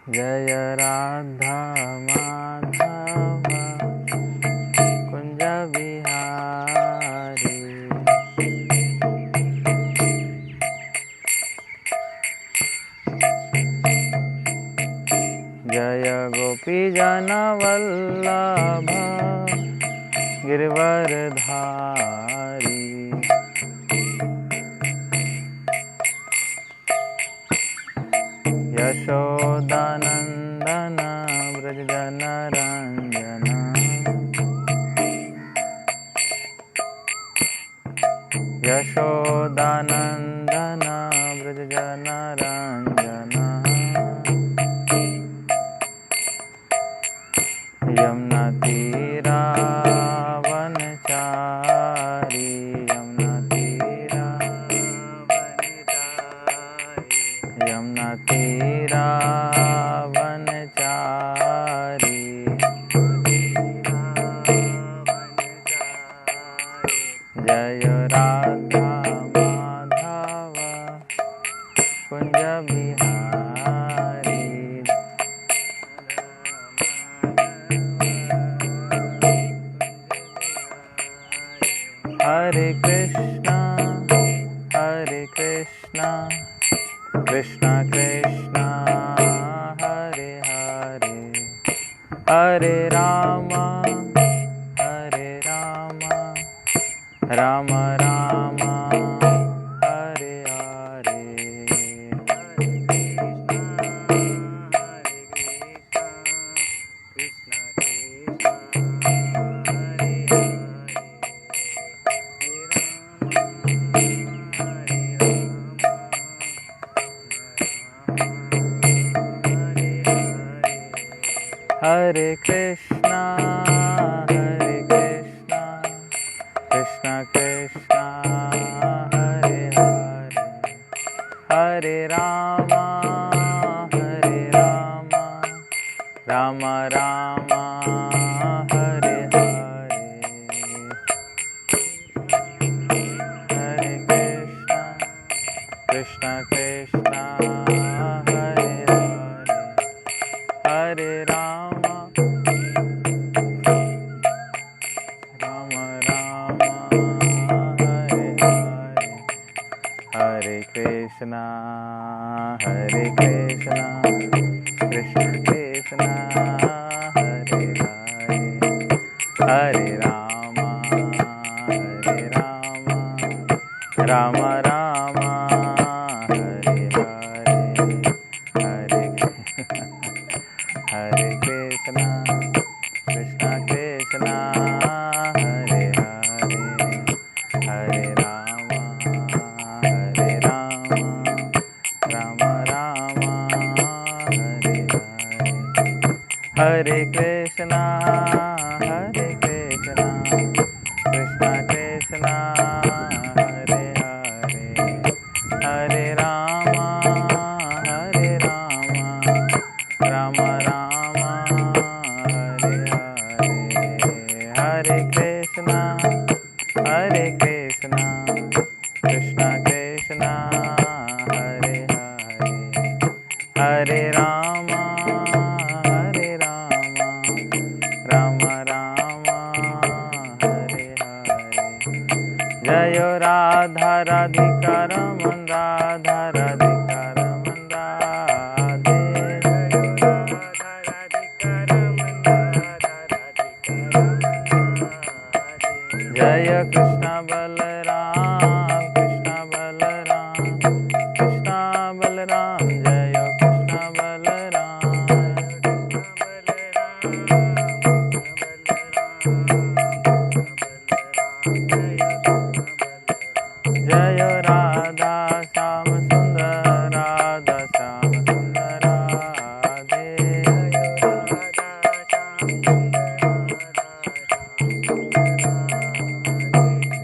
जय राधा माधव कुंज बिहारी। जय गोपी जन वल्लभ गिरवरधारी। यशोदानंदन ब्रज जन रंजन। यशोदानंदन ब्रज जन रंजन। यमुना तीरा वनचारी। यमुना तीरा वनचारी। यमुना तीरा वनचारी। जय राधा माधव कुंज बिहारी। हरे कृष्णा कृष्णा कृष्णा हरे हरे, हरे राम राम राम हरे हरे। हरे कृष्णा कृष्णा कृष्णा हरे हरे, हरे राम राम राम हरे हरे। हरे कृष्णा कृष्णा हरे हरे, हरे राम हरे कृष्णा कृष्ण कृष्ण हरे हरे, हरे राम राम राम हरे हरे। हरे कृष्णा कृष्ण कृष्ण हरे हरे, हरे राम राम राम हरे हरे। हरे कृष्णा कृष्ण कृष्ण हरे हरे, हरे राम राम राम हरे हरे। हरे कृष्णा कृष्ण कृष्ण हरे हरे, हरे राम राम राम हरे हरे। जय राधा राधिका रमन राधा राधिका रमन राधे। जय कृष्ण बलराम जय कृष्ण बलराम। जय राधा श्याम सुंदर राधा श्याम सुंदर राधे।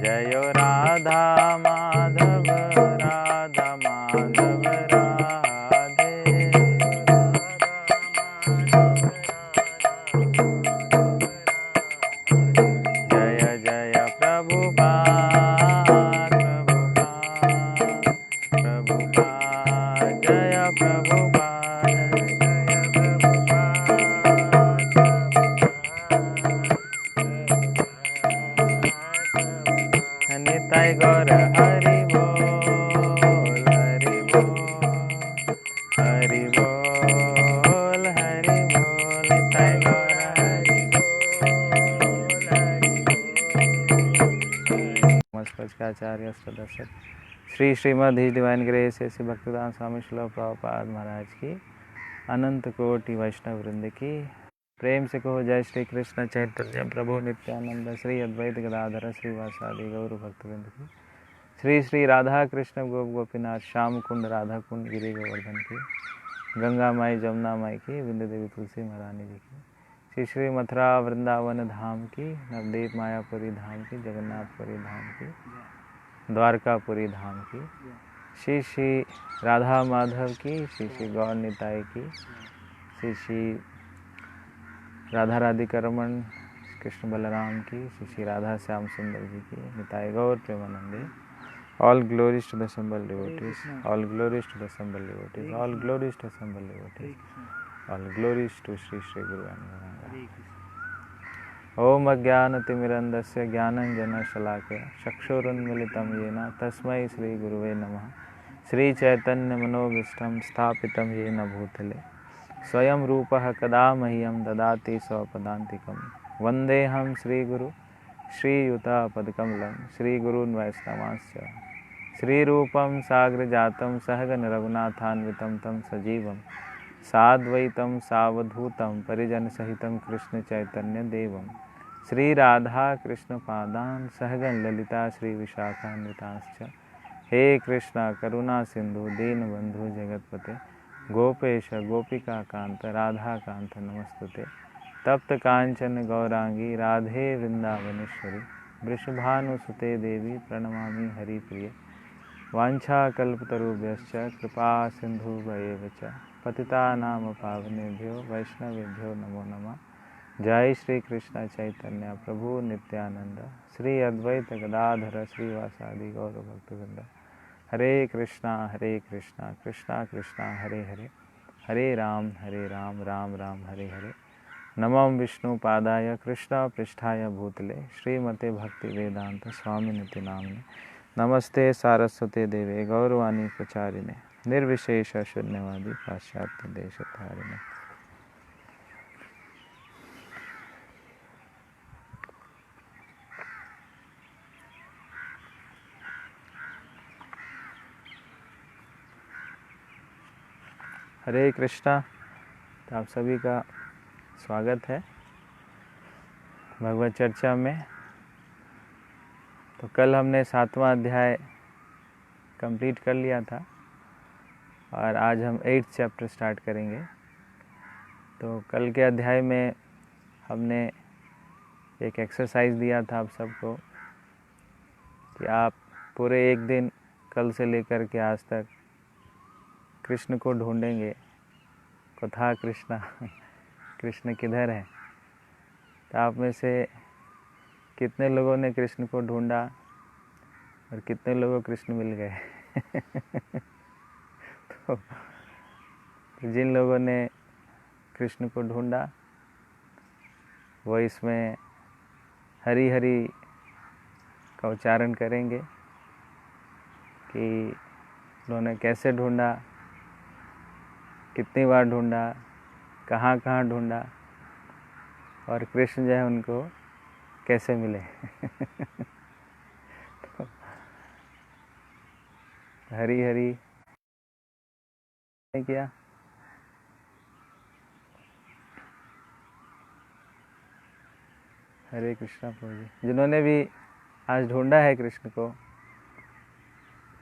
जय राधा माधव राधे। जय जय प्रभुपाद जय प्रभुपाद। भट्टाचार्य सदस्य Shri Shrimad his divine grace Shri Bhaktidan Swami Srila Prabhupada Maharaj की अनंत कोटि वैष्णव वृंद की प्रेम से कहो जय श्री कृष्ण चैतन्य प्रभु नित्यानंद श्री अद्वैत गदाधर श्रीवासादि गौर भक्तवृंद की श्री श्री राधा कृष्ण गोप गोपीनाथ श्याम कुंड राधा कुंड गिरि गोवर्धन की गंगा माई जमुना माई की विंध्य देवी तुलसी महारानी जी की श्री श्री मथुरा वृंदावन धाम की नवदीप मायापुरी धाम की जगन्नाथपुरी धाम की द्वारकापुरी धाम की श्री श्री राधा माधव की श्री श्री गौर निताई की श्री श्री राधा राधिका रमन कृष्ण बलराम की श्री श्री राधा श्याम सुंदर जी की निताई गौर प्रेमानंदे all glories to the assembled devotees, all glories to the assembled devotees, all glories to assembled devotees, all glories to Sri Sri Guru Anuranga. Om Ajnanatimirandasya Jnananjana Shalakaya Chakshurunmilitam Yena Tasmai Sri Guruve Namaha Sri Chaitanya Manobhishtam Sthapitam Yena Bhutale Swayam Rupah Kada Mahyam Dadati Swapadantikam Vandeham Sri Guru Sri Yuta Padkamalam Sri Gurun Vaisnavasya Sri Rupam Sagra Jatam Sahagan Raghunathanvitam Tam Sajivam Sadvaitam Savadhutam Parijan Sahitam Krishna Chaitanya Devam Sri Radha Krishna Padan Sahagan Lalita Sri Vishakhanvitascha He Krishna Karuna Sindhu Deen Bandhu Jagatpate Gopesha Gopika Kanta Radha Kanta Namastute तप्त कांचन गौरांगी राधे वृंदावनेश्वरी वृषभानुसुते देवी प्रणमामि हरिप्रिय वांछा कल्पतरुभ्यश्च कृपा सिन्धुभ्येव च पतितानां पावनेभ्यो वैष्णवेभ्यो नमो नमः। जय श्री कृष्ण चैतन्य प्रभु नित्यानंद श्री अद्वैत गदाधर श्रीवासादि गौर भक्तवृंद। हरे कृष्णा कृष्णा कृष्णा हरे हरे हरे राम राम राम हरे हरे। नमो विष्णु पादाय कृष्ण पृष्ठाय भूतले श्रीमते भक्ति वेदांत स्वामिनिति नामने नमस्ते सारस्वते देवे गौरवाणी प्रचारिणे निर्विशेष शून्यवादी पाश्चात्य देशधारिणे। हरे कृष्णा। तो आप सभी का स्वागत है भगवत चर्चा में। तो कल हमने 7वां अध्याय कंप्लीट कर लिया था और आज हम 8th चैप्टर स्टार्ट करेंगे। तो कल के अध्याय में हमने एक एक्सरसाइज दिया था आप सबको कि आप पूरे एक दिन कल से लेकर के आज तक कृष्ण को ढूंढेंगे। कथा कृष्णा कृष्ण किधर है। तो आप में से कितने लोगों ने कृष्ण को ढूंढा और कितने लोगों को कृष्ण मिल गए। तो जिन लोगों ने कृष्ण को ढूंढा वो इसमें हरि हरि का उच्चारण करेंगे कि उन्होंने कैसे ढूंढा, कितनी बार ढूंढा, कहाँ कहाँ ढूंढा और कृष्ण जो है उनको कैसे मिले। तो हरी हरी क्या हरे कृष्णा प्रभु जी। जिन्होंने भी आज ढूंढा है कृष्ण को,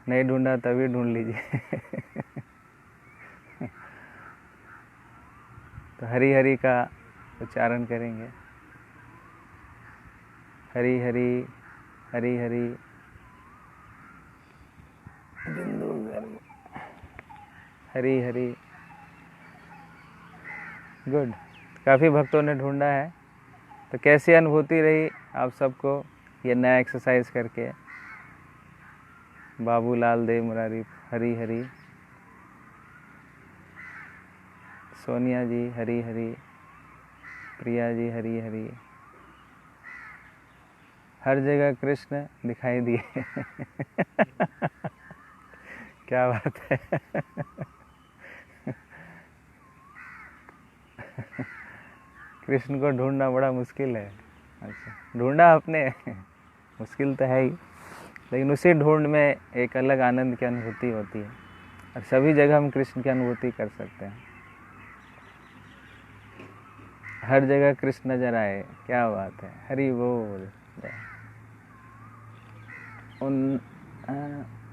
नहीं ढूंढा तभी ढूंढ लीजिए। तो हरी हरी का उच्चारण करेंगे। हरी हरी हरी हरी बिंदु हरी हरी। गुड। काफ़ी भक्तों ने ढूंढा है। तो कैसी अनुभूति रही आप सबको ये नया एक्सरसाइज करके। बाबूलाल देव मुरारी हरी हरी, सोनिया जी हरी हरी, प्रिया जी हरी हरी। हर जगह कृष्ण दिखाई दिए। क्या बात है। कृष्ण को ढूंढना बड़ा मुश्किल है। अच्छा, ढूंढा आपने। मुश्किल तो है ही, लेकिन उसी ढूंढ में एक अलग आनंद की अनुभूति होती है, और सभी जगह हम कृष्ण की अनुभूति कर सकते हैं। हर जगह कृष्ण नजर आए, क्या बात है, हरि बोल।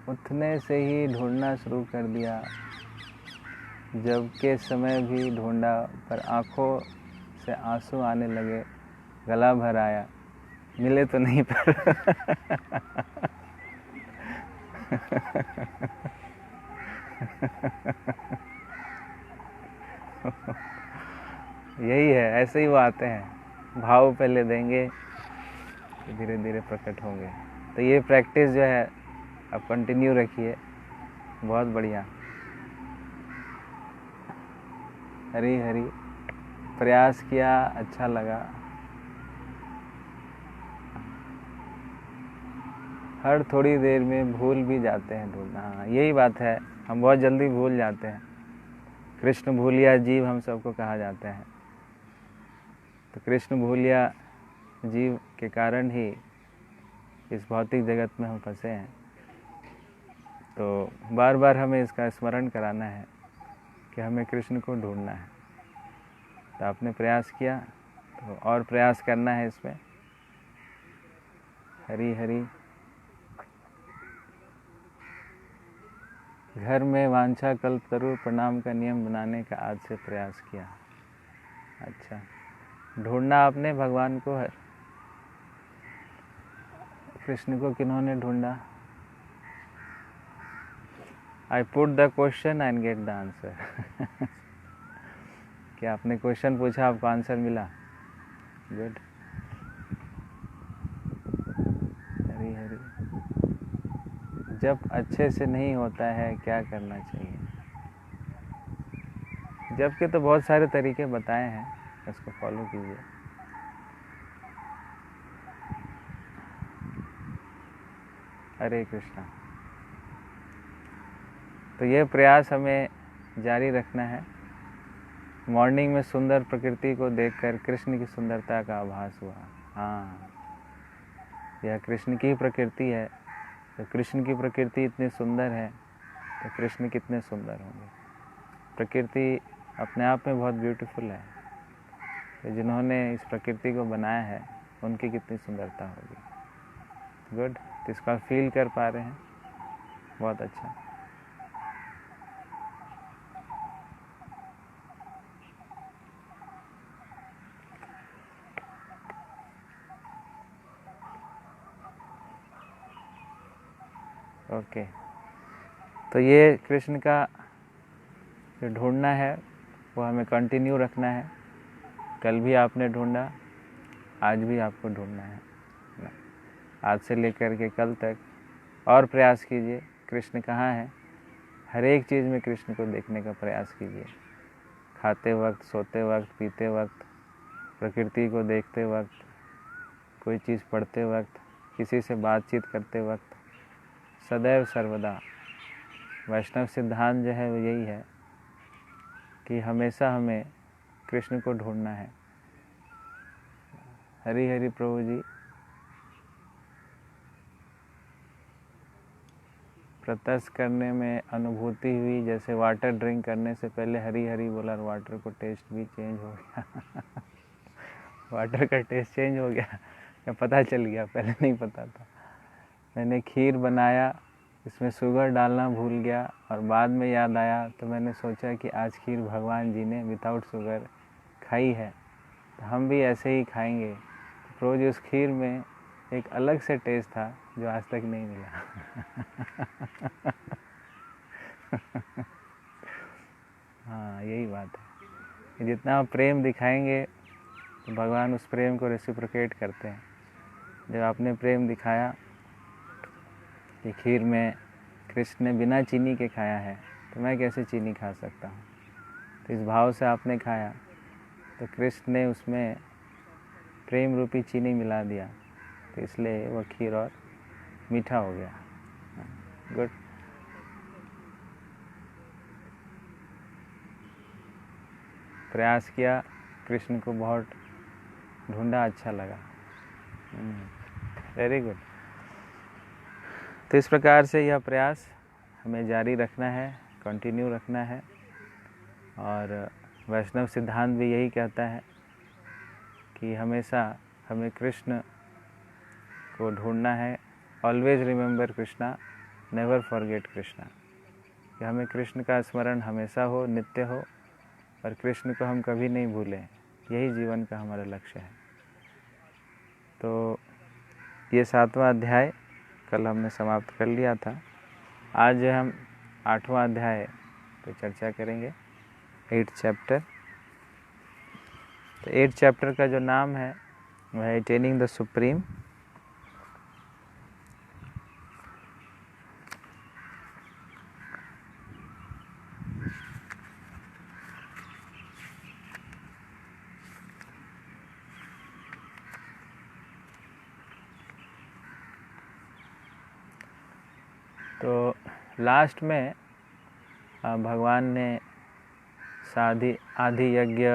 उठने से ही ढूंढना शुरू कर दिया, जब के समय भी ढूंढा, पर आँखों से आंसू आने लगे, गला भर आया, मिले तो नहीं पर यही है, ऐसे ही वो आते हैं, भाव पहले देंगे धीरे धीरे प्रकट होंगे। तो ये प्रैक्टिस जो है आप कंटिन्यू रखिए, बहुत बढ़िया। हरी हरी, प्रयास किया, अच्छा लगा। हर थोड़ी देर में भूल भी जाते हैं ढूंढना। हाँ, यही बात है, हम बहुत जल्दी भूल जाते हैं। कृष्ण भूलिया जीव हम सबको कहा जाता है। तो कृष्ण भूलिया जीव के कारण ही इस भौतिक जगत में हम फंसे हैं। तो बार बार हमें इसका स्मरण कराना है कि हमें कृष्ण को ढूंढना है। तो आपने प्रयास किया तो और प्रयास करना है इसमें। हरी हरी। घर में वांछा कल्प तरू प्रणाम का नियम बनाने का आज से प्रयास किया। अच्छा, ढूंढना आपने भगवान को है। कृष्ण को किन्होंने ढूंढा? I put the question and get the answer. क्या आपने क्वेश्चन पूछा, आपको आंसर मिला? गुड। हरी हरी। जब अच्छे से नहीं होता है क्या करना चाहिए? जब के तो बहुत सारे तरीके बताए हैं, इसको फॉलो कीजिए। हरे कृष्णा। तो ये प्रयास हमें जारी रखना है। मॉर्निंग में सुंदर प्रकृति को देखकर कृष्ण की सुंदरता का आभास हुआ। हाँ, यह कृष्ण की प्रकृति है। तो कृष्ण की प्रकृति इतनी सुंदर है तो कृष्ण कितने सुंदर होंगे। प्रकृति अपने आप में बहुत ब्यूटीफुल है। तो जिन्होंने इस प्रकृति को बनाया है उनकी कितनी सुंदरता होगी। गुड। तो इसका फील कर पा रहे हैं, बहुत अच्छा। ओके। तो ये कृष्ण का जो ढूंढना है वो हमें कंटिन्यू रखना है। कल भी आपने ढूंढा, आज भी आपको ढूंढना है। आज से लेकर के कल तक और प्रयास कीजिए, कृष्ण कहाँ है। हर एक चीज़ में कृष्ण को देखने का प्रयास कीजिए। खाते वक्त, सोते वक्त, पीते वक्त, प्रकृति को देखते वक्त, कोई चीज़ पढ़ते वक्त, किसी से बातचीत करते वक्त, सदैव सर्वदा। वैष्णव सिद्धांत जो है वो यही है कि हमेशा हमें कृष्ण को ढूंढना है। हरी हरी प्रभु जी। प्रत्यक्ष करने में अनुभूति हुई, जैसे वाटर ड्रिंक करने से पहले हरी हरी बोला, वाटर को टेस्ट भी चेंज हो गया। वाटर का टेस्ट चेंज हो गया या पता चल गया? पहले नहीं पता था। मैंने खीर बनाया, इसमें शुगर डालना भूल गया और बाद में याद आया, तो मैंने सोचा कि आज खीर भगवान जी ने विदाउट शुगर खाई है, तो हम भी ऐसे ही खाएंगे। तो रोज़ उस खीर में एक अलग से टेस्ट था जो आज तक नहीं मिला। हाँ, यही बात है कि जितना आप प्रेम दिखाएंगे तो भगवान उस प्रेम को रेसिप्रोकेट करते हैं। जब आपने प्रेम दिखाया कि खीर में कृष्ण ने बिना चीनी के खाया है, तो मैं कैसे चीनी खा सकता हूँ। तो इस भाव से आपने खाया तो कृष्ण ने उसमें प्रेम रूपी चीनी मिला दिया, तो इसलिए वह खीर और मीठा हो गया। गुड। प्रयास किया, कृष्ण को बहुत ढूंढा, अच्छा लगा। Very good. तो इस प्रकार से यह प्रयास हमें जारी रखना है, कंटिन्यू रखना है। और वैष्णव सिद्धांत भी यही कहता है कि हमेशा हमें कृष्ण को ढूंढना है। Always remember Krishna, never forget Krishna, कि हमें कृष्ण का स्मरण हमेशा हो, नित्य हो, और कृष्ण को हम कभी नहीं भूलें। यही जीवन का हमारा लक्ष्य है। तो ये 7वां अध्याय कल हमने समाप्त कर लिया था। आज हम 8वां अध्याय पे चर्चा करेंगे, 8th चैप्टर। तो 8th चैप्टर का जो नाम है वह है अटेनिंग द सुप्रीम। तो लास्ट में भगवान ने आदि यज्ञ,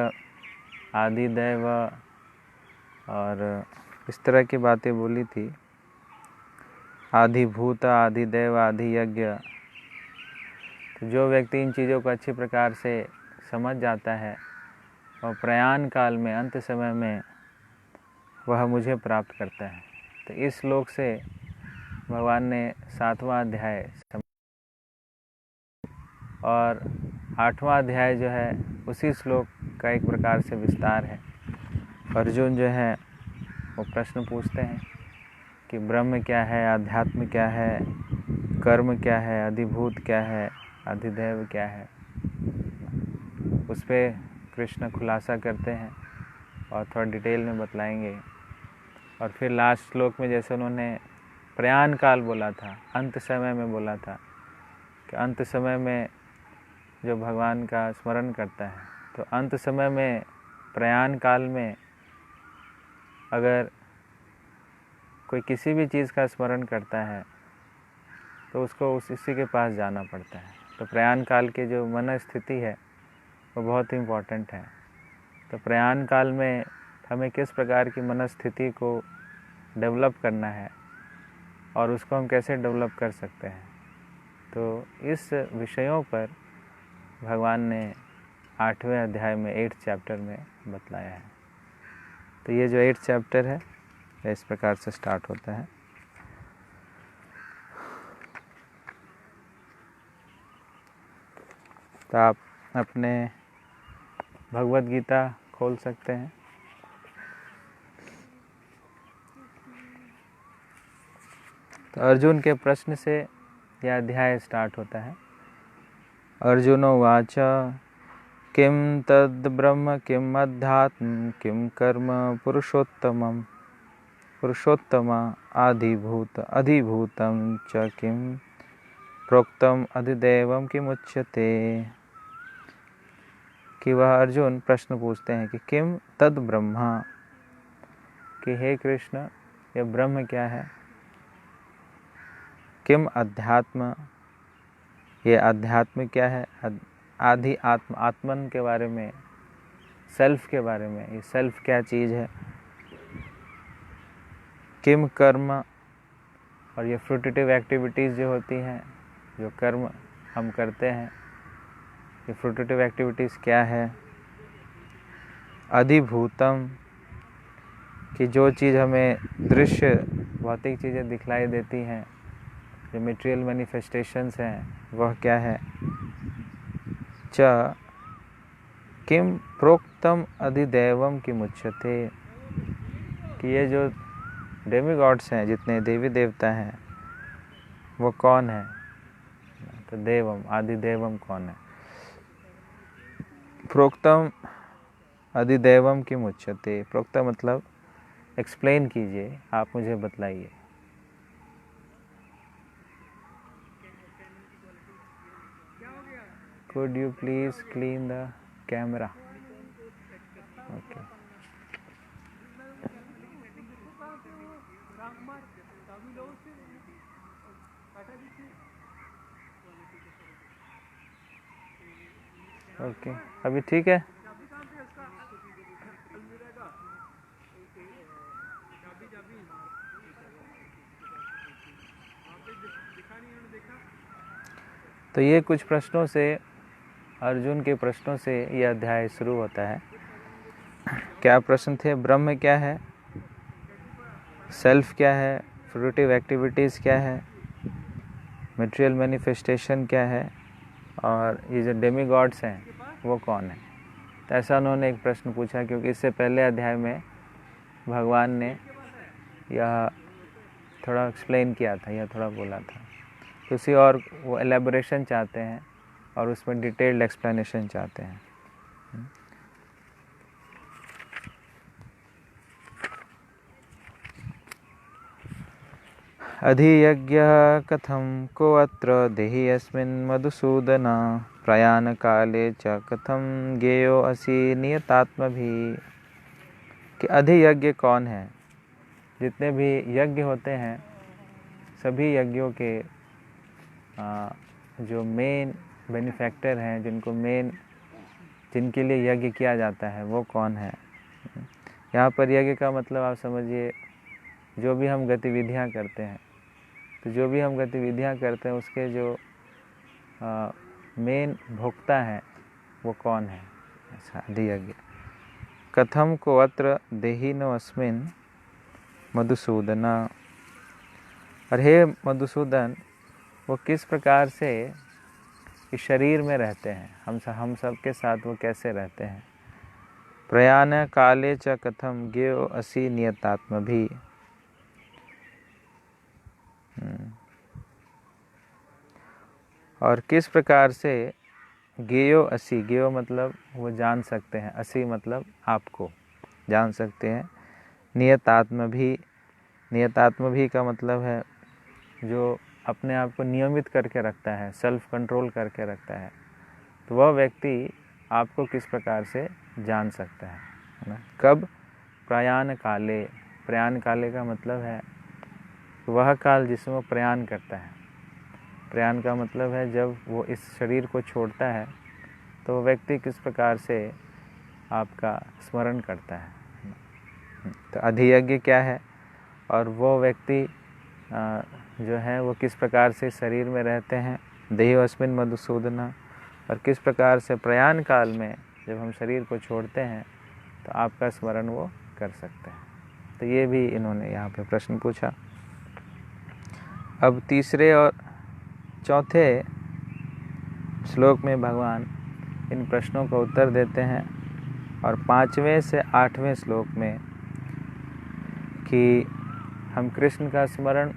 आदि दैव और इस तरह की बातें बोली थी। आदि भूत, आदि देव, आदि यज्ञ। तो जो व्यक्ति इन चीज़ों को अच्छी प्रकार से समझ जाता है और प्रयाण काल में, अंत समय में वह मुझे प्राप्त करता है। तो इस श्लोक से भगवान ने 7वां अध्याय और 8वां अध्याय जो है उसी श्लोक का एक प्रकार से विस्तार है। अर्जुन जो है वो प्रश्न पूछते हैं कि ब्रह्म क्या है, आध्यात्म क्या है, कर्म क्या है, अधिभूत क्या है, अधिदैव क्या है। उस पर कृष्ण खुलासा करते हैं और थोड़ा डिटेल में बतलाएंगे। और फिर लास्ट श्लोक में जैसे उन्होंने प्रयाण काल बोला था, अंत समय में बोला था कि अंत समय में जो भगवान का स्मरण करता है, तो अंत समय में प्रयाण काल में अगर कोई किसी भी चीज़ का स्मरण करता है तो उसको उसी के पास जाना पड़ता है। तो प्रयाण काल की जो मन स्थिति है वो बहुत ही इम्पोर्टेंट है। तो प्रयाण काल में हमें किस प्रकार की मन स्थिति को डेवलप करना है और उसको हम कैसे डेवलप कर सकते हैं, तो इस विषयों पर भगवान ने 8वें अध्याय में 8th चैप्टर में बतलाया है। तो ये जो 8th चैप्टर है इस प्रकार से स्टार्ट होता है। तो आप अपने भगवत गीता खोल सकते हैं। तो अर्जुन के प्रश्न से यह अध्याय स्टार्ट होता है। अर्जुनो वाच किम तद ब्रह्म किम अध्यात्म किम कर्म पुरुषोत्तमम पुरुषोत्तम अधिभूतम च किम प्रोक्तम अधिदैवम किमुच्यते। कि वह अर्जुन प्रश्न पूछते हैं कि किम तद ब्रह्मा, कि हे कृष्ण ये ब्रह्म क्या है। किम अध्यात्म, ये अध्यात्म क्या है। आदि आत्म, आत्मन के बारे में, सेल्फ के बारे में, ये सेल्फ क्या चीज़ है। किम कर्म, और ये फ्रूटिटिव एक्टिविटीज़ जो होती हैं, जो कर्म हम करते हैं, ये फ्रूटिटिव एक्टिविटीज़ क्या है। अधिभूतम, कि जो चीज़ हमें दृश्य भौतिक चीज़ें दिखलाई देती हैं, जो मटेरियल मैनिफेस्टेशंस हैं, वह क्या है। च किम प्रोक्तम अधिदैवम किमुच्यते, कि ये जो डेमीगॉड्स हैं, जितने देवी देवता हैं, वो कौन है। तो देवम, आदिदेवम कौन है। प्रोक्तम अधिदैवम किमुच्यते, प्रोक्तम मतलब एक्सप्लेन कीजिए, आप मुझे बतलाइए। Could you please clean the camera? Okay. Okay, अभी ठीक है। तो ये कुछ प्रश्नों से, अर्जुन के प्रश्नों से यह अध्याय शुरू होता है। क्या प्रश्न थे? ब्रह्म क्या है, सेल्फ क्या है, फ्रूटिव एक्टिविटीज़ क्या है, मटेरियल मैनिफेस्टेशन क्या है, और ये जो डेमी गॉड्स हैं वो कौन है। तो ऐसा उन्होंने एक प्रश्न पूछा, क्योंकि इससे पहले अध्याय में भगवान ने यह थोड़ा एक्सप्लेन किया था, यह थोड़ा बोला था। तो उसी और वो एलेबोरेशन चाहते हैं और उसमें डिटेल्ड एक्सप्लेनेशन चाहते हैं। अधियज्ञः कथं को अत्र देहि अस्मिन् मधुसूदन प्रयाण काले च कथं ज्ञेयो असि नियतात्मभिः। कि अधियज्ञ कौन है? जितने भी यज्ञ होते हैं, सभी यज्ञों के जो मेन बेनिफैक्टर हैं, जिनके लिए यज्ञ किया जाता है, वो कौन है। यहाँ पर यज्ञ का मतलब आप समझिए, जो भी हम गतिविधियाँ करते हैं, तो जो भी हम गतिविधियाँ करते हैं उसके जो मेन भोक्ता है वो कौन है। ऐसा अधियज्ञ। कथम को अत्र देहिनो अस्मिन् मधुसूदन। और हे मधुसूदन, वो किस प्रकार से इस शरीर में रहते हैं, हम सब के साथ वो कैसे रहते हैं। प्रयाण काले च कथम ज्ञेयो असि नियतात्मभिः। और किस प्रकार से ज्ञेयो असि, ज्ञेयो मतलब वो जान सकते हैं, असि मतलब आपको जान सकते हैं। नियतात्मभिः, नियतात्मभिः का मतलब है जो अपने आप को नियमित करके रखता है, सेल्फ कंट्रोल करके रखता है। तो वह व्यक्ति आपको किस प्रकार से जान सकता है ना। कब? प्रयाण काले। प्रयाण काले का मतलब है वह काल जिसमें वो प्रयाण करता है। प्रयाण का मतलब है जब वो इस शरीर को छोड़ता है तो वो व्यक्ति किस प्रकार से आपका स्मरण करता है। तो अधियज्ञ क्या है, और वो व्यक्ति जो है वो किस प्रकार से शरीर में रहते हैं। देहि अस्मिन् मधुसूदन। और किस प्रकार से प्रयाण काल में जब हम शरीर को छोड़ते हैं तो आपका स्मरण वो कर सकते हैं। तो ये भी इन्होंने यहाँ पे प्रश्न पूछा। अब तीसरे और चौथे श्लोक में भगवान इन प्रश्नों का उत्तर देते हैं, और 5वें से 8वें श्लोक में कि हम कृष्ण का स्मरण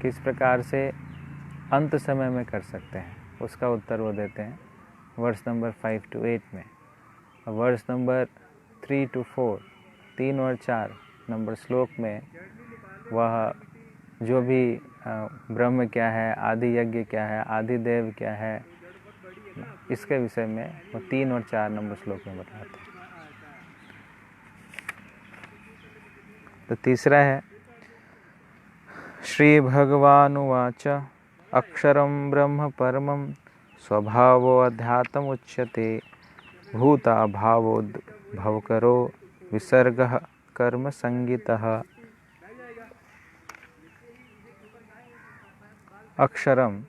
किस प्रकार से अंत समय में कर सकते हैं, उसका उत्तर वो देते हैं वर्स नंबर 5 to 8 में। और वर्स नंबर 3 to 4, 3 और 4 नंबर श्लोक में वह जो भी ब्रह्म क्या है, आदि यज्ञ क्या है, आदि देव क्या है, इसके विषय में वो 3 और 4 नंबर श्लोक में बताते हैं। तो तीसरा है श्री भगवानुवाच अक्षरं ब्रह्म परमं स्वभावो अध्यात्म उच्यते भूता भावोद्भवकरो विसर्गः कर्म संगितः। अक्षरम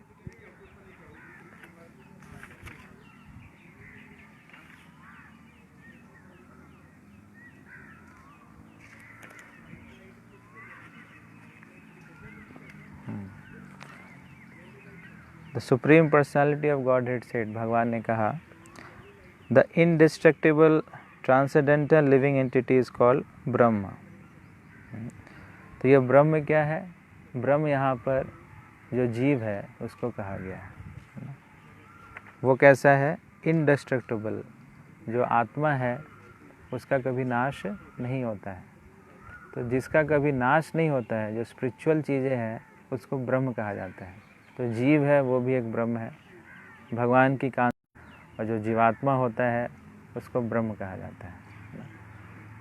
the supreme personality of Godhead said, भगवान ने कहा the indestructible transcendental living entity is called Brahman. तो यह ब्रह्म क्या है? ब्रह्म यहाँ पर जो जीव है उसको कहा गया है। वो कैसा है? इनडिस्ट्रक्टिबल। जो आत्मा है उसका कभी नाश नहीं होता है। तो जिसका कभी नाश नहीं होता है, जो स्पिरिचुअल चीज़ें हैं, उसको ब्रह्म कहा जाता है। तो जीव है वो भी एक ब्रह्म है, भगवान की कांत। और जो जीवात्मा होता है उसको ब्रह्म कहा जाता है।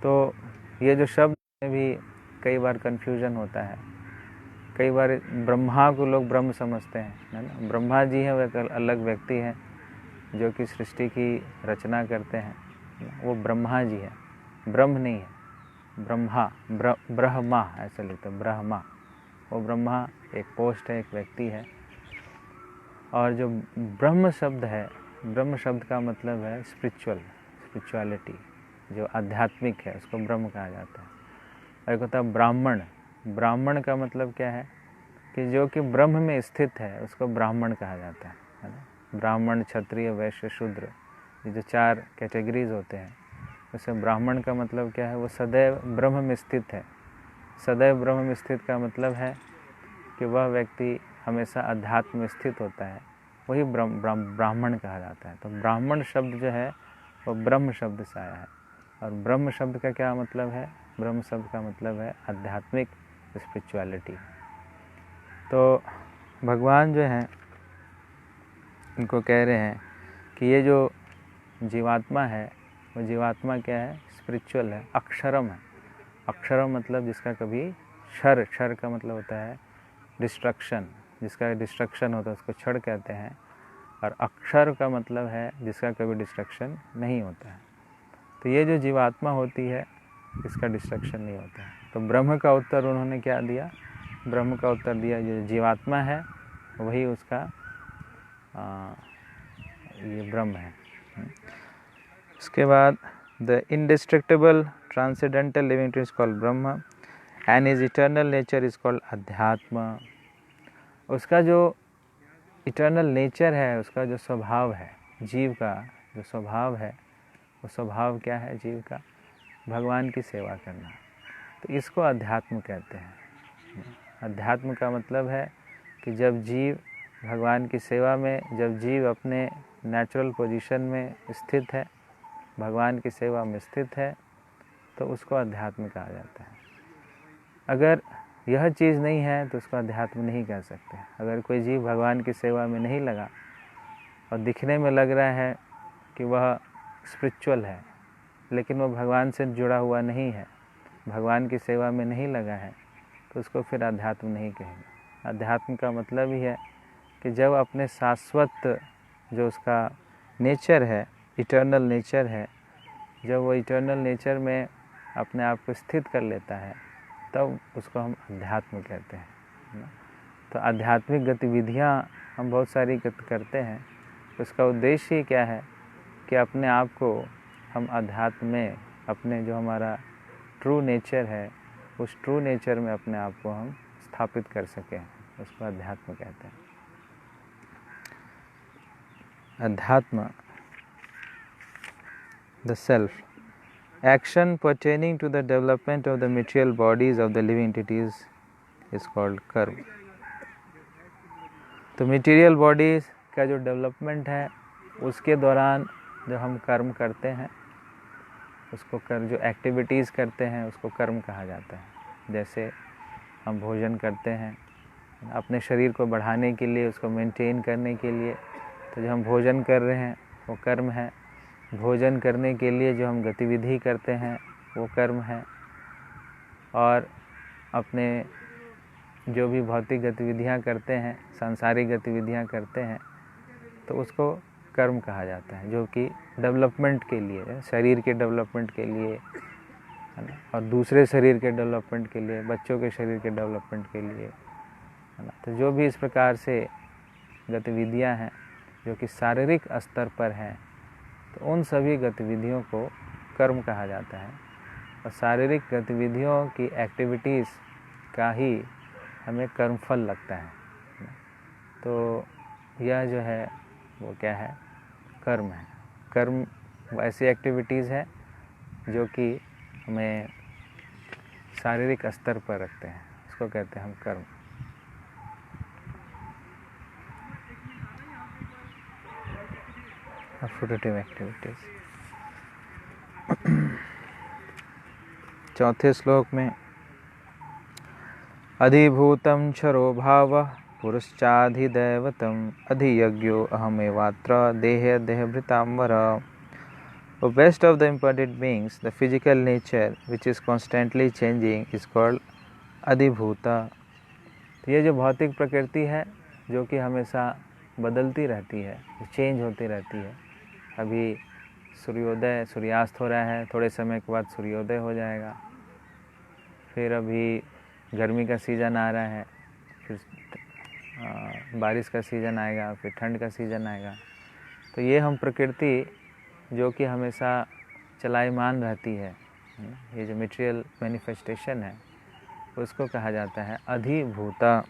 तो ये जो शब्द में भी कई बार कन्फ्यूजन होता है। कई बार ब्रह्मा को लोग ब्रह्म समझते हैं, है ना। ब्रह्मा जी हैं वो एक अलग व्यक्ति हैं जो कि सृष्टि की रचना करते हैं, वो ब्रह्मा जी हैं, ब्रह्म नहीं है। ब्रह्मा ब्रह्मा ऐसे लिखते हैं, ब्रह्मा। वो ब्रह्मा एक पोस्ट है, एक व्यक्ति है। और जो ब्रह्म शब्द है, ब्रह्म शब्द का मतलब है स्पिरिचुअलिटी, जो आध्यात्मिक है उसको ब्रह्म कहा जाता है। और एक होता है ब्राह्मण। ब्राह्मण का मतलब क्या है कि जो कि ब्रह्म में स्थित है उसको ब्राह्मण कहा जाता है ना। ब्राह्मण, क्षत्रिय, वैश्य, शूद्र, ये जो 4 कैटेगरीज होते हैं, उसमें ब्राह्मण का मतलब क्या है, वो सदैव ब्रह्म में स्थित है। सदैव ब्रह्म में स्थित का मतलब है कि वह व्यक्ति हमेशा अध्यात्म में स्थित होता है, वही ब्राह्मण कहा जाता है। तो ब्राह्मण शब्द जो है वो ब्रह्म शब्द से आया है। और ब्रह्म शब्द का क्या मतलब है? ब्रह्म शब्द का मतलब है आध्यात्मिक स्पिरिचुअलिटी। तो भगवान जो हैं इनको कह रहे हैं कि ये जो जीवात्मा है वो जीवात्मा क्या है? स्पिरिचुअल है, अक्षरम है। अक्षरम मतलब जिसका कभी क्षर का मतलब होता है डिस्ट्रक्शन, जिसका डिस्ट्रक्शन होता है उसको क्षर कहते हैं। और अक्षर का मतलब है जिसका कभी डिस्ट्रक्शन नहीं होता है। तो ये जो जीवात्मा होती है इसका डिस्ट्रक्शन नहीं होता है। तो ब्रह्म का उत्तर उन्होंने क्या दिया? ब्रह्म का उत्तर दिया जो जीवात्मा है वही उसका ये ब्रह्म है। उसके बाद the indestructible transcendental living is called Brahman and is eternal nature is called adhyatma. उसका जो इटर्नल नेचर है, उसका जो स्वभाव है, जीव का जो स्वभाव है, वो स्वभाव क्या है जीव का? भगवान की सेवा करना। तो इसको अध्यात्म कहते हैं। अध्यात्म का मतलब है कि जब जीव भगवान की सेवा में, जब जीव अपने नेचुरल पोजीशन में स्थित है, भगवान की सेवा में स्थित है, तो उसको अध्यात्म कहा जाता है। अगर यह चीज़ नहीं है तो उसको अध्यात्म नहीं कह सकते। अगर कोई जीव भगवान की सेवा में नहीं लगा और दिखने में लग रहा है कि वह स्पिरिचुअल है, लेकिन वह भगवान से जुड़ा हुआ नहीं है, भगवान की सेवा में नहीं लगा है, तो उसको फिर अध्यात्म नहीं कहेंगे। अध्यात्म का मतलब ही है कि जब अपने शाश्वत जो उसका नेचर है, इटर्नल नेचर है, जब वो इटर्नल नेचर में अपने आप को स्थित कर लेता है, तब उसको हम अध्यात्म कहते हैं। तो आध्यात्मिक गतिविधियाँ हम बहुत सारी करते हैं। उसका उद्देश्य ही क्या है कि अपने आप को हम अध्यात्म में, अपने जो हमारा ट्रू नेचर है, उस ट्रू नेचर में अपने आप को हम स्थापित कर सकें, उसको अध्यात्म कहते हैं। अध्यात्म, the self, action pertaining to the development of the material bodies of the living entities is called कर्म। तो मटेरियल बॉडीज़ का जो डेवलपमेंट है उसके दौरान जो हम कर्म करते हैं उसको जो एक्टिविटीज़ करते हैं उसको कर्म कहा जाता है। जैसे हम भोजन करते हैं अपने शरीर को बढ़ाने के लिए, उसको मेंटेन करने के लिए, तो जो हम भोजन कर रहे हैं वो कर्म है। भोजन करने के लिए जो हम गतिविधि करते हैं वो कर्म है। और अपने जो भी भौतिक गतिविधियां करते हैं, सांसारिक गतिविधियां करते हैं, तो उसको कर्म कहा जाता है, जो कि डेवलपमेंट के लिए, शरीर के डेवलपमेंट के लिए है ना, और दूसरे शरीर के डेवलपमेंट के लिए, बच्चों के शरीर के डेवलपमेंट के लिए है ना। तो जो भी इस प्रकार से गतिविधियां हैं जो कि शारीरिक स्तर पर हैं, तो उन सभी गतिविधियों को कर्म कहा जाता है। और शारीरिक गतिविधियों की एक्टिविटीज़ का ही हमें कर्मफल लगता है। तो यह जो है वो क्या है? कर्म है। कर्म ऐसी एक्टिविटीज़ है जो कि हमें शारीरिक स्तर पर रखते हैं, उसको कहते हैं हम कर्म। Fruitive activities. चौथे श्लोक में अधिभूतं क्षरो भावः पुरुश्चाधिदैवतम् अधियज्ञो अहमेवात्र देहे देहभृतांबर। The best of the embodied beings, the physical nature which is constantly changing is called अधिभूता। तो ये जो भौतिक प्रकृति है जो कि हमेशा बदलती रहती है, चेंज होती रहती है। अभी सूर्योदय, सूर्यास्त हो रहा है, थोड़े समय के बाद सूर्योदय हो जाएगा। फिर अभी गर्मी का सीज़न आ रहा है, फिर बारिश का सीज़न आएगा, फिर ठंड का सीज़न आएगा। तो ये हम प्रकृति जो कि हमेशा चलायमान रहती है ना, ये जो मटेरियल मैनिफेस्टेशन है उसको कहा जाता है अधिभूता।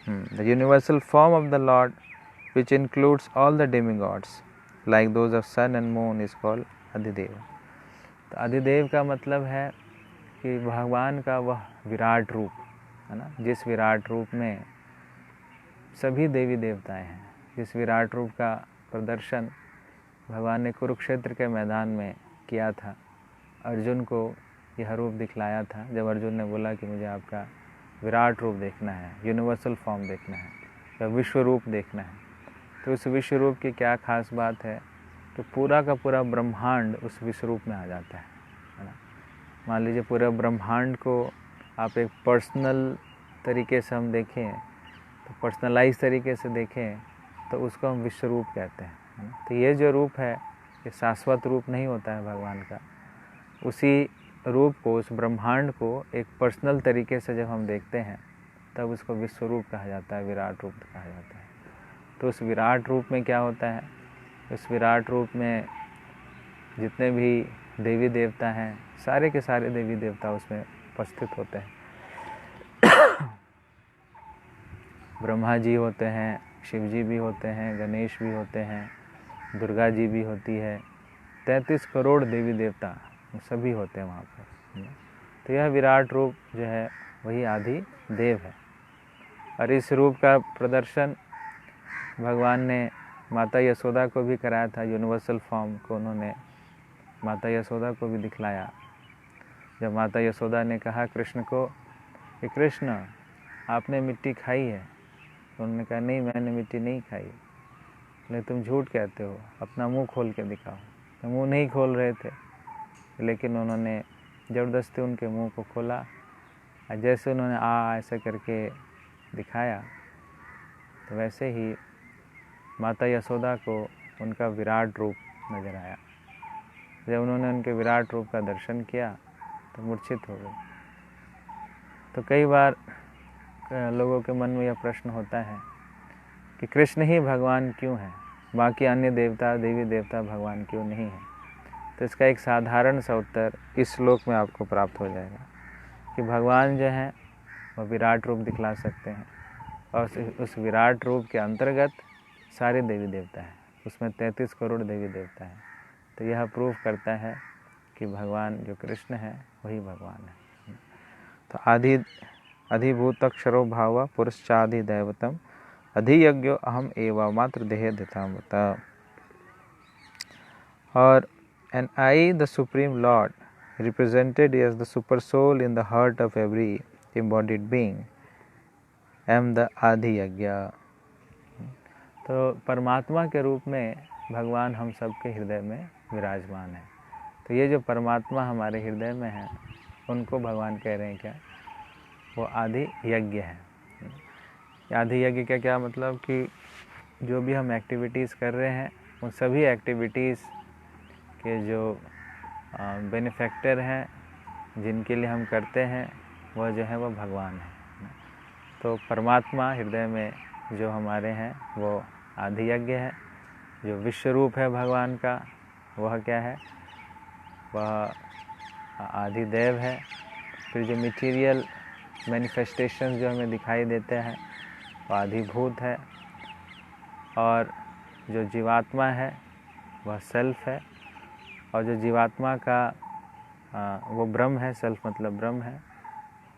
The universal form of the lord which includes all the demigods like those of sun and moon is called अधिदेव। तो अधिदेव का मतलब है कि भगवान का वह विराट रूप है ना, जिस विराट रूप में सभी देवी देवताएं हैं, जिस विराट रूप का प्रदर्शन भगवान ने कुरुक्षेत्र के मैदान में किया था। अर्जुन को यह रूप दिखलाया था जब अर्जुन ने बोला कि मुझे आपका विराट रूप देखना है, यूनिवर्सल फॉर्म देखना है या विश्व रूप देखना है। तो उस विश्व रूप की क्या खास बात है कि पूरा का पूरा ब्रह्मांड उस विश्व रूप में आ जाता है ना। मान लीजिए पूरे ब्रह्मांड को आप एक पर्सनल तरीके से हम देखें, तो पर्सनलाइज तरीके से देखें तो उसको हम विश्व रूप कहते हैं है ना। तो ये जो रूप है ये शाश्वत रूप नहीं होता है भगवान का। उसी रूप को, उस ब्रह्मांड को एक पर्सनल तरीके से जब हम देखते हैं तब उसको विश्व रूप कहा जाता है, विराट रूप कहा जाता है। तो उस विराट रूप में क्या होता है, उस विराट रूप में जितने भी देवी देवता हैं, सारे के सारे देवी देवता उसमें उपस्थित होते हैं। ब्रह्मा जी होते हैं, शिव जी भी होते हैं, गणेश भी होते हैं, दुर्गा जी भी होती है, 33 करोड़ देवी देवता सभी होते हैं वहाँ पर। तो यह विराट रूप जो है वही आदि देव है। और इस रूप का प्रदर्शन भगवान ने माता यशोदा को भी कराया था। यूनिवर्सल फॉर्म को उन्होंने माता यशोदा को भी दिखलाया। जब माता यशोदा ने कहा कृष्ण को कि कृष्ण आपने मिट्टी खाई है, तो उन्होंने कहा नहीं मैंने मिट्टी नहीं खाई। लेकिन तुम झूठ कहते हो, अपना मुंह खोल के दिखाओ। तो मुंह नहीं खोल रहे थे, लेकिन उन्होंने ज़बरदस्ती उनके मुंह को खोला। जैसे उन्होंने ऐसा करके दिखाया, तो वैसे ही माता यशोदा को उनका विराट रूप नजर आया। जब उन्होंने उनके विराट रूप का दर्शन किया तो मूर्छित हो गए। तो कई बार लोगों के मन में यह प्रश्न होता है कि कृष्ण ही भगवान क्यों है, बाकी अन्य देवता देवी देवता भगवान क्यों नहीं है। तो इसका एक साधारण सा उत्तर इस श्लोक में आपको प्राप्त हो जाएगा कि भगवान जो हैं वह विराट रूप दिखला सकते हैं, और उस विराट रूप के अंतर्गत सारे देवी देवता हैं, उसमें 33 करोड़ देवी देवता हैं। तो यह प्रूफ करता है कि भगवान जो कृष्ण है वही भगवान है। तो अधिभूतक्षरो भाव पुरुषाधिदैवतम अधियज्ञो अहम एवं मात्र देह दितामृता। और and I the supreme Lord represented as the super soul in the heart of every embodied being am the आदि यज्ञ। तो परमात्मा के रूप में भगवान हम सबके हृदय में विराजमान है। तो ये जो परमात्मा हमारे हृदय में है उनको भगवान कह रहे हैं क्या, वो आदि यज्ञ है। आदि यज्ञ का क्या मतलब कि जो भी हम एक्टिविटीज़ कर रहे हैं उन सभी एक्टिविटीज़ के जो बेनिफैक्टर हैं, जिनके लिए हम करते हैं, वह जो है वह भगवान है। तो परमात्मा हृदय में जो हमारे हैं वो आदि यज्ञ है। जो विश्व रूप है भगवान का वह क्या है, वह आदि देव है। फिर जो मटीरियल मैनिफेस्टेशन जो हमें दिखाई देते हैं वो आधिभूत है। और जो जीवात्मा है वह सेल्फ है। और जो जीवात्मा का वो ब्रह्म है, सेल्फ मतलब ब्रह्म है।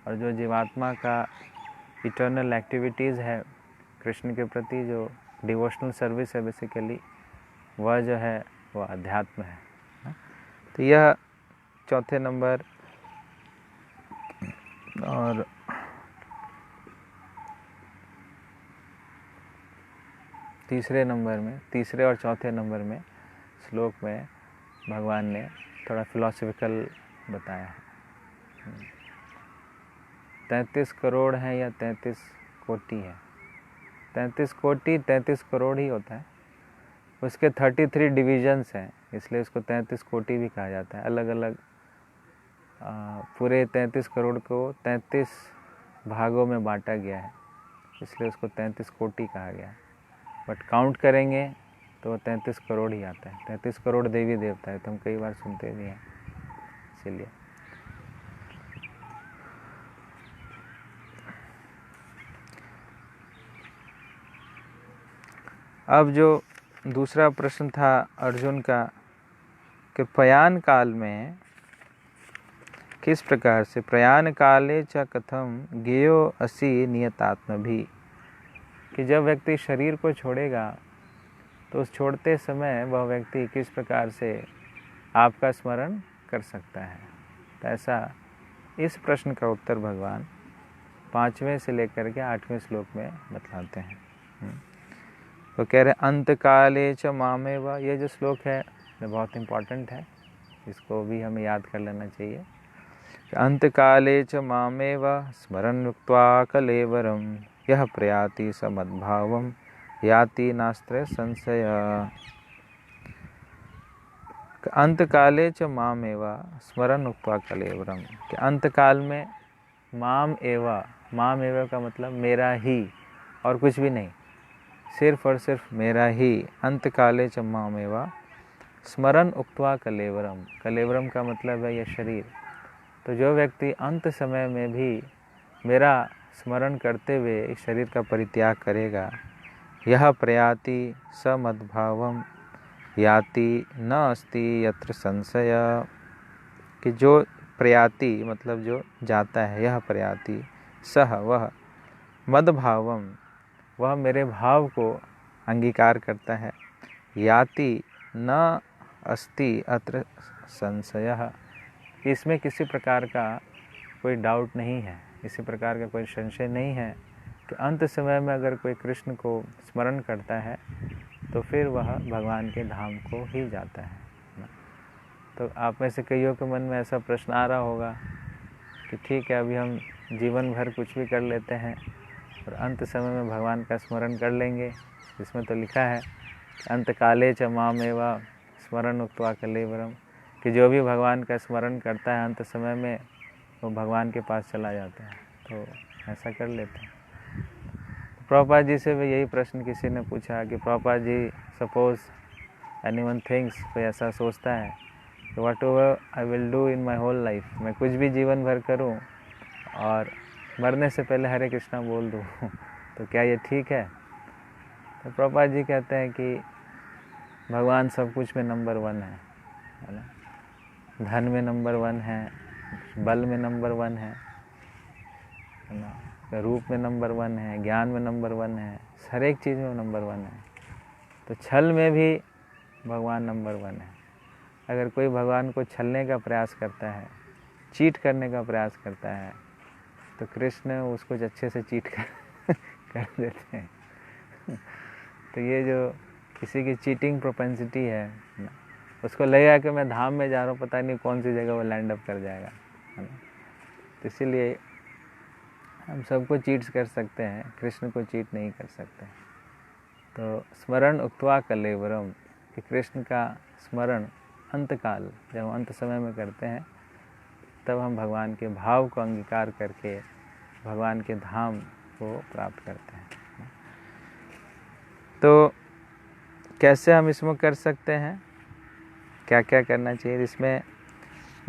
और जो जीवात्मा का इटर्नल एक्टिविटीज़ है कृष्ण के प्रति, जो डिवोशनल सर्विस है बेसिकली, वह जो है वह अध्यात्म है। तो यह चौथे नंबर और तीसरे और चौथे नंबर में श्लोक में भगवान ने थोड़ा फिलॉसफिकल बताया है। 33 करोड़ है या 33 कोटि है। 33 कोटि 33 करोड़ ही होता है। उसके 33 डिविजन्स हैं, इसलिए उसको 33 कोटि भी कहा जाता है। अलग अलग पूरे 33 करोड़ को 33 भागों में बांटा गया है। इसलिए उसको 33 कोटि कहा गया। बट काउंट करेंगे तो 33 करोड़ ही आता है। 33 करोड़ देवी देवता है, तो हम कई बार सुनते भी हैं, इसीलिए। अब जो दूसरा प्रश्न था अर्जुन का कि प्रयाण काल में किस प्रकार से, प्रयाण काले च कथम ज्ञेयो असि नियतात्म भी, कि जब व्यक्ति शरीर को छोड़ेगा तो उस छोड़ते समय वह व्यक्ति किस प्रकार से आपका स्मरण कर सकता है। तो ऐसा इस प्रश्न का उत्तर भगवान 5वें से लेकर के 8वें श्लोक में बतलाते हैं। तो कह रहे अंत काले च मामेव, ये जो श्लोक है ये बहुत इम्पॉर्टेंट है, इसको भी हमें याद कर लेना चाहिए। अंत काले च मामेव स्मरन् युक्त्वा कलेवरम यह प्रयाति समद्भावम याति नास्त्र संशय। अंत काले च माम एवा स्मरण उक्त्वा कलेवरम, कि अंत काल में माम एवा का मतलब मेरा ही और कुछ भी नहीं, सिर्फ और सिर्फ मेरा ही। अंत काले च माम एवा स्मरण उक्त्वा कलेवरम, कलेवरम का मतलब है यह शरीर। तो जो व्यक्ति अंत समय में भी मेरा स्मरण करते हुए इस शरीर का परित्याग करेगा, यह प्रयाति समद्भावम याति न अस्ति यत्र संशय, कि जो प्रयाति मतलब जो जाता है, यह प्रयाति सह वह मद्भावम वह मेरे भाव को अंगीकार करता है, याति न अस्ति अत्र संशय, इसमें किसी प्रकार का कोई डाउट नहीं है, इसी प्रकार का कोई संशय नहीं है कि अंत समय में अगर कोई कृष्ण को स्मरण करता है तो फिर वह भगवान के धाम को ही जाता है। तो आप में से कईयों के मन में ऐसा प्रश्न आ रहा होगा कि ठीक है, अभी हम जीवन भर कुछ भी कर लेते हैं और अंत समय में भगवान का स्मरण कर लेंगे। इसमें तो लिखा है अंत काले च मामेवा स्मरण उक्त्वा कलेवरम, कि जो भी भगवान का स्मरण करता है अंत समय में वो भगवान के पास चला जाता है। तो ऐसा कर लेते हैं। प्रभुपाद जी से भी यही प्रश्न किसी ने पूछा कि Prabhupada ji, suppose anyone thinks, कोई ऐसा सोचता है कि whatever I will do in my whole life, मैं कुछ भी जीवन भर करूं और मरने से पहले हरे कृष्णा बोल दूं तो क्या ये ठीक है? तो प्रभुपाद जी कहते हैं कि भगवान सब कुछ में नंबर 1 है ना, धन में नंबर 1 है, बल में नंबर 1 है ना, रूप में नंबर 1 है, ज्ञान में नंबर 1 है, हर एक चीज़ में नंबर 1 है। तो छल में भी भगवान नंबर 1 है। अगर कोई भगवान को छलने का प्रयास करता है, चीट करने का प्रयास करता है, तो कृष्ण उसको अच्छे से चीट कर देते हैं। तो ये जो किसी की चीटिंग प्रोपेंसिटी है ना, उसको लगेगा कि मैं धाम में जा रहा हूँ, पता नहीं कौन सी जगह वो लैंड अप कर जाएगा, है ना। तो इसीलिए हम सबको चीट्स कर सकते हैं, कृष्ण को चीट नहीं कर सकते। तो स्मरण उक्त्वा कलेवरम, कि कृष्ण का स्मरण अंतकाल, जब हम अंत समय में करते हैं तब हम भगवान के भाव को अंगीकार करके भगवान के धाम को प्राप्त करते हैं। तो कैसे हम इसमें कर सकते हैं, क्या क्या करना चाहिए? इसमें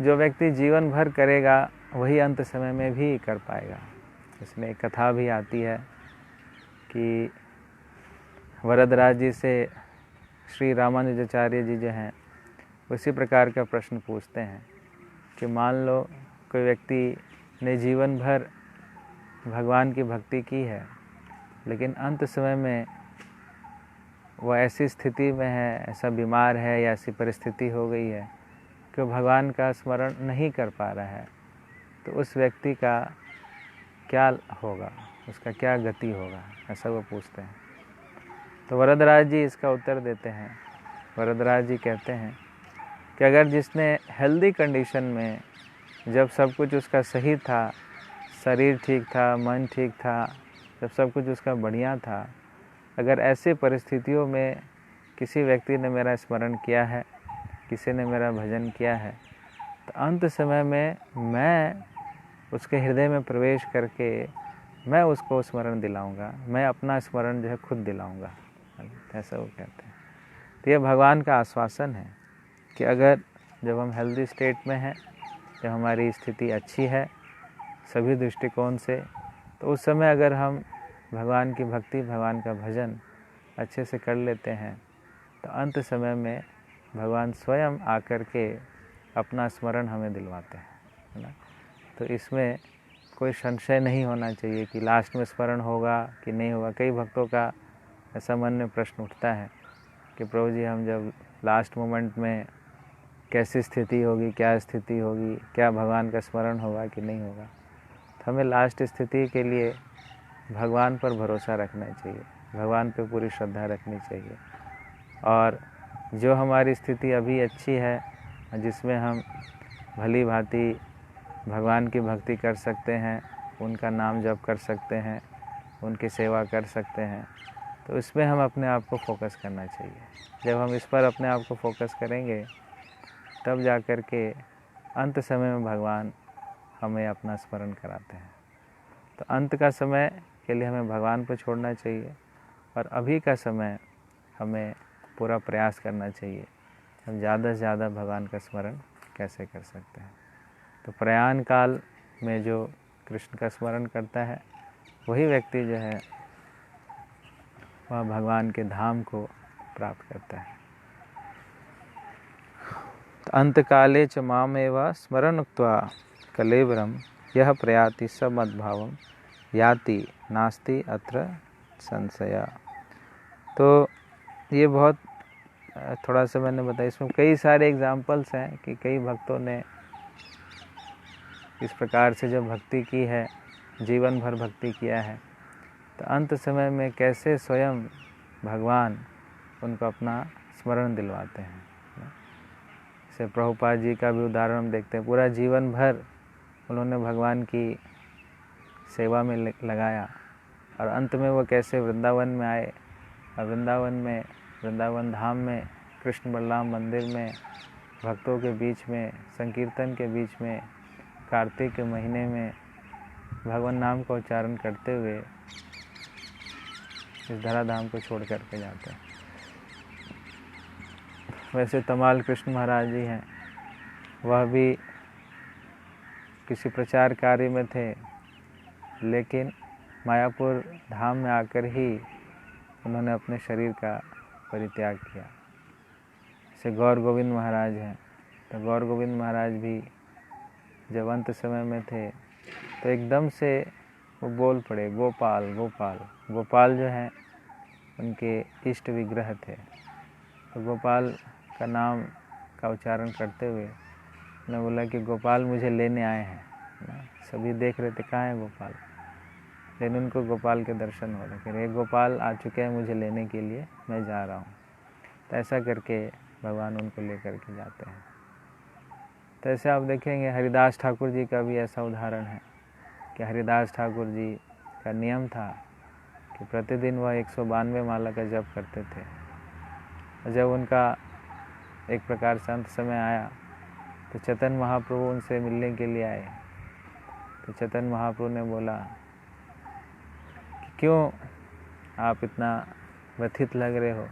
जो व्यक्ति जीवन भर करेगा वही अंत समय में भी कर पाएगा। इसमें एक कथा भी आती है कि वरदराज जी से श्री रामानुजाचार्य जी जो हैं उसी प्रकार का प्रश्न पूछते हैं कि मान लो कोई व्यक्ति ने जीवन भर भगवान की भक्ति की है, लेकिन अंत समय में वह ऐसी स्थिति में है, ऐसा बीमार है या ऐसी परिस्थिति हो गई है कि भगवान का स्मरण नहीं कर पा रहा है, तो उस व्यक्ति का क्या होगा, उसका क्या गति होगा, ऐसा वो पूछते हैं। तो वरदराज जी इसका उत्तर देते हैं। वरदराज जी कहते हैं कि अगर जिसने हेल्दी कंडीशन में, जब सब कुछ उसका सही था, शरीर ठीक था, मन ठीक था, जब सब कुछ उसका बढ़िया था, अगर ऐसे परिस्थितियों में किसी व्यक्ति ने मेरा स्मरण किया है, किसी ने मेरा भजन किया है, तो अंत समय में मैं उसके हृदय में प्रवेश करके मैं उसको स्मरण दिलाऊंगा, मैं अपना स्मरण जो है खुद दिलाऊंगा, ऐसा वो कहते हैं। तो ये भगवान का आश्वासन है कि अगर जब हम हेल्दी स्टेट में हैं, जब हमारी स्थिति अच्छी है सभी दृष्टिकोण से, तो उस समय अगर हम भगवान की भक्ति, भगवान का भजन अच्छे से कर लेते हैं, तो अंत समय में भगवान स्वयं आकर के अपना स्मरण हमें दिलवाते हैं, है ना। तो इसमें कोई संशय नहीं होना चाहिए कि लास्ट में स्मरण होगा कि नहीं होगा। कई भक्तों का ऐसा मन में प्रश्न उठता है कि प्रभु जी, हम जब लास्ट मोमेंट में कैसी स्थिति होगी, क्या स्थिति होगी, क्या भगवान का स्मरण होगा कि नहीं होगा। तो हमें लास्ट स्थिति के लिए भगवान पर भरोसा रखना चाहिए, भगवान पे पूरी श्रद्धा रखनी चाहिए। और जो हमारी स्थिति अभी अच्छी है, जिसमें हम भली भांति भगवान की भक्ति कर सकते हैं, उनका नाम जप कर सकते हैं, उनकी सेवा कर सकते हैं, तो इसमें हम अपने आप को फोकस करना चाहिए। जब हम इस पर अपने आप को फोकस करेंगे, तब जा कर के अंत समय में भगवान हमें अपना स्मरण कराते हैं। तो अंत का समय के लिए हमें भगवान पर छोड़ना चाहिए, और अभी का समय हमें पूरा प्रयास करना चाहिए हम ज़्यादा से ज़्यादा भगवान का स्मरण कैसे कर सकते हैं। तो प्रयाण काल में जो कृष्ण का स्मरण करता है, वही व्यक्ति जो है वह भगवान के धाम को प्राप्त करता है। तो अंतकाले च मामेव स्मरण उक्त्वा कलेवरम यह प्रयाति स मद्भावम याति नास्ति अत्र संशय। तो ये बहुत थोड़ा सा मैंने बताया, इसमें कई सारे एग्जाम्पल्स हैं कि कई भक्तों ने इस प्रकार से जब भक्ति की है, जीवन भर भक्ति किया है, तो अंत समय में कैसे स्वयं भगवान उनको अपना स्मरण दिलवाते हैं। जैसे प्रभुपाद जी का भी उदाहरण हम देखते हैं, पूरा जीवन भर उन्होंने भगवान की सेवा में लगाया, और अंत में वो कैसे वृंदावन में आए, और वृंदावन धाम में कृष्ण बलराम मंदिर में भक्तों के बीच में, संकीर्तन के बीच में, कार्तिक के महीने में भगवान नाम का उच्चारण करते हुए इस धराधाम को छोड़ करके जाते हैं। वैसे तमाल कृष्ण महाराज जी हैं, वह भी किसी प्रचार कार्य में थे, लेकिन मायापुर धाम में आकर ही उन्होंने अपने शरीर का परित्याग किया। जैसे गौर गोविंद महाराज हैं, तो गौर गोविंद महाराज भी जब अंत समय में थे, तो एकदम से वो बोल पड़े, गोपाल गोपाल। गोपाल जो हैं उनके इष्ट विग्रह थे, तो गोपाल का नाम का उच्चारण करते हुए उन्होंने बोला कि गोपाल मुझे लेने आए हैं ना। सभी देख रहे थे कहाँ है गोपाल, लेकिन उनको गोपाल के दर्शन हो रहे कि रे गोपाल आ चुके हैं मुझे लेने के लिए, मैं जा रहा हूँ। तो ऐसा करके भगवान उनको लेकर के जाते हैं। तो ऐसे आप देखेंगे हरिदास ठाकुर जी का भी ऐसा उदाहरण है कि हरिदास ठाकुर जी का नियम था कि प्रतिदिन वह 192 माला का जप करते थे। और जब उनका एक प्रकार से अंत समय आया, तो चैतन्य महाप्रभु उनसे मिलने के लिए आए। तो चैतन्य महाप्रभु ने बोला कि क्यों आप इतना व्यथित लग रहे हो।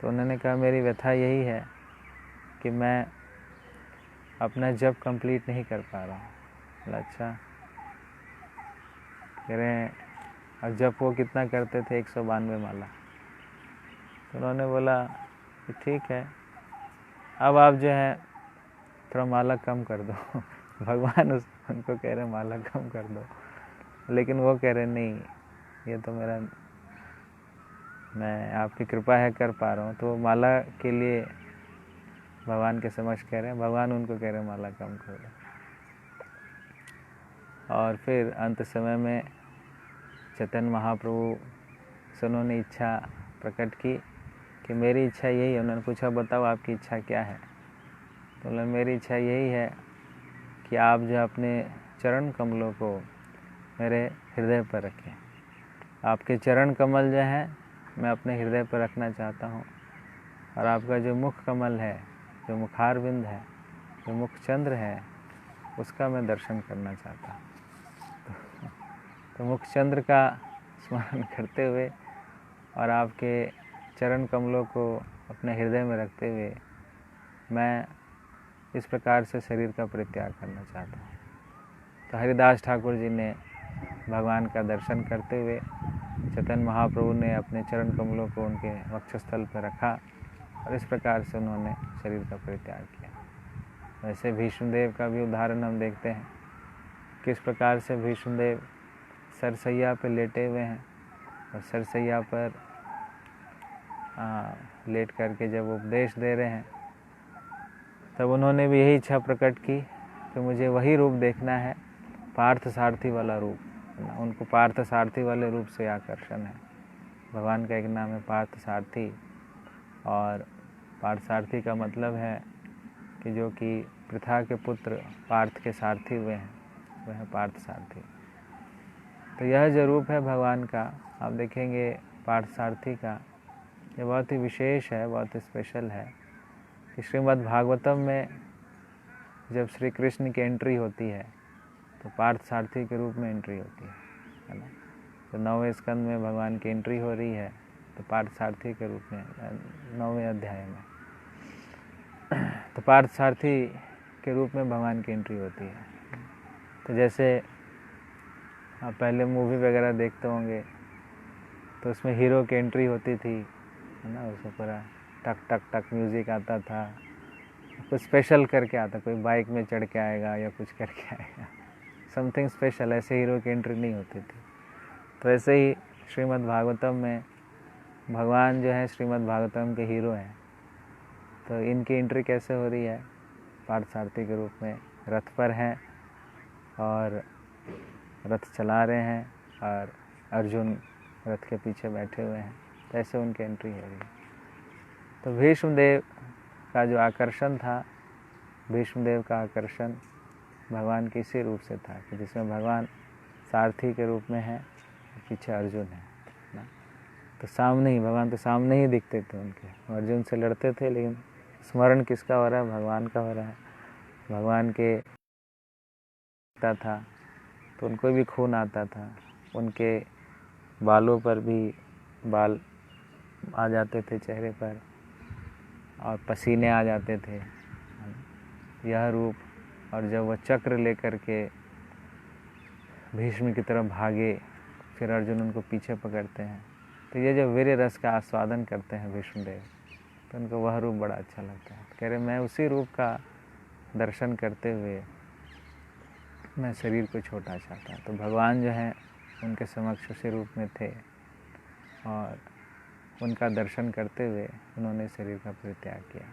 तो उन्होंने कहा मेरी व्यथा यही है कि मैं अपना जप कंप्लीट नहीं कर पा रहा हूँ। बोला अच्छा, कह रहे हैं और जप वो कितना करते थे, 192 माला। तो उन्होंने बोला कि ठीक है, अब आप जो है थोड़ा माला कम कर दो। भगवान उनको कह रहे माला कम कर दो, लेकिन वो कह रहे नहीं, ये तो मैं आपकी कृपा है कर पा रहा हूँ। तो माला के लिए भगवान के समक्ष कह रहे हैं, भगवान उनको कह रहे हैं माला कम कर दो। और फिर अंत समय में चैतन्य महाप्रभु से उन्होंने इच्छा प्रकट की कि मेरी इच्छा यही है। उन्होंने पूछा बताओ आपकी इच्छा क्या है। तो बोला मेरी इच्छा यही है कि आप जो अपने चरण कमलों को मेरे हृदय पर रखें। आपके चरण कमल जो हैं मैं अपने हृदय पर रखना चाहता हूँ, और आपका जो मुख कमल है, जो मुखारविंद है, जो मुख चंद्र है, उसका मैं दर्शन करना चाहता हूँ। तो मुखचंद्र का स्मरण करते हुए और आपके चरण कमलों को अपने हृदय में रखते हुए मैं इस प्रकार से शरीर का परित्याग करना चाहता हूँ। तो हरिदास ठाकुर जी ने भगवान का दर्शन करते हुए चैतन्य महाप्रभु ने अपने चरण कमलों को उनके वक्षस्थल पर रखा और इस प्रकार से उन्होंने शरीर का परित्याग किया। वैसे भीष्मदेव का भी उदाहरण हम देखते हैं, किस प्रकार से भीष्मदेव सरसैया पर लेटे हुए हैं और सरसैया पर लेट करके जब उपदेश दे रहे हैं तब उन्होंने भी यही इच्छा प्रकट की कि मुझे वही रूप देखना है, पार्थ सारथी वाला रूप। उनको पार्थ सारथी वाले रूप से आकर्षण है। भगवान का एक नाम है पार्थ सारथी, और पार्थ सारथी का मतलब है कि जो कि पृथा के पुत्र पार्थ के सारथी हुए हैं, वह है पार्थ सारथी। तो यह जो रूप है भगवान का, आप देखेंगे पार्थ सारथी का, ये बहुत ही विशेष है, बहुत ही स्पेशल है कि श्रीमद् भागवतम में जब श्री कृष्ण की एंट्री होती है तो पार्थ सारथी के रूप में एंट्री होती है ना। तो 9वें स्कंद में भगवान की एंट्री हो रही है तो पार्थ सारथी के रूप में 9वें अध्याय में, तो पार्थ सारथी के रूप में भगवान की एंट्री होती है। तो जैसे आप पहले मूवी वगैरह देखते होंगे तो उसमें हीरो की एंट्री होती थी, है ना, उसमें पूरा टक टक टक म्यूज़िक आता था, कुछ स्पेशल करके आता, कोई बाइक में चढ़ के आएगा या कुछ करके आएगा, समथिंग स्पेशल, ऐसे हीरो की एंट्री नहीं होती थी। तो ऐसे ही श्रीमद् भागवतम में भगवान जो है श्रीमद् भागवतम के हीरो हैं, तो इनकी एंट्री कैसे हो रही है? पार्थ सारथी के रूप में रथ पर हैं और रथ चला रहे हैं और अर्जुन रथ के पीछे बैठे हुए हैं, तो ऐसे उनकी एंट्री हो रही है। तो भीष्मदेव का जो आकर्षण था, भीष्मदेव का आकर्षण भगवान के इसी रूप से था कि जिसमें भगवान सारथी के रूप में है, पीछे अर्जुन है ना। तो सामने ही भगवान, तो सामने ही दिखते थे उनके, अर्जुन से लड़ते थे, लेकिन स्मरण किसका हो रहा है? भगवान का हो रहा है। भगवान के था तो उनको भी खून आता था, उनके बालों पर भी बाल आ जाते थे चेहरे पर और पसीने आ जाते थे, यह रूप। और जब वह चक्र लेकर के भीष्म की तरफ भागे, फिर अर्जुन उनको पीछे पकड़ते हैं, तो ये जो वीर रस का आस्वादन करते हैं भीष्मदेव, तो उनको वह रूप बड़ा अच्छा लगता है। कह रहे मैं उसी रूप का दर्शन करते हुए मैं शरीर को छोटा चाहता। तो भगवान जो हैं उनके समक्ष उसी रूप में थे और उनका दर्शन करते हुए उन्होंने शरीर का परित्याग किया।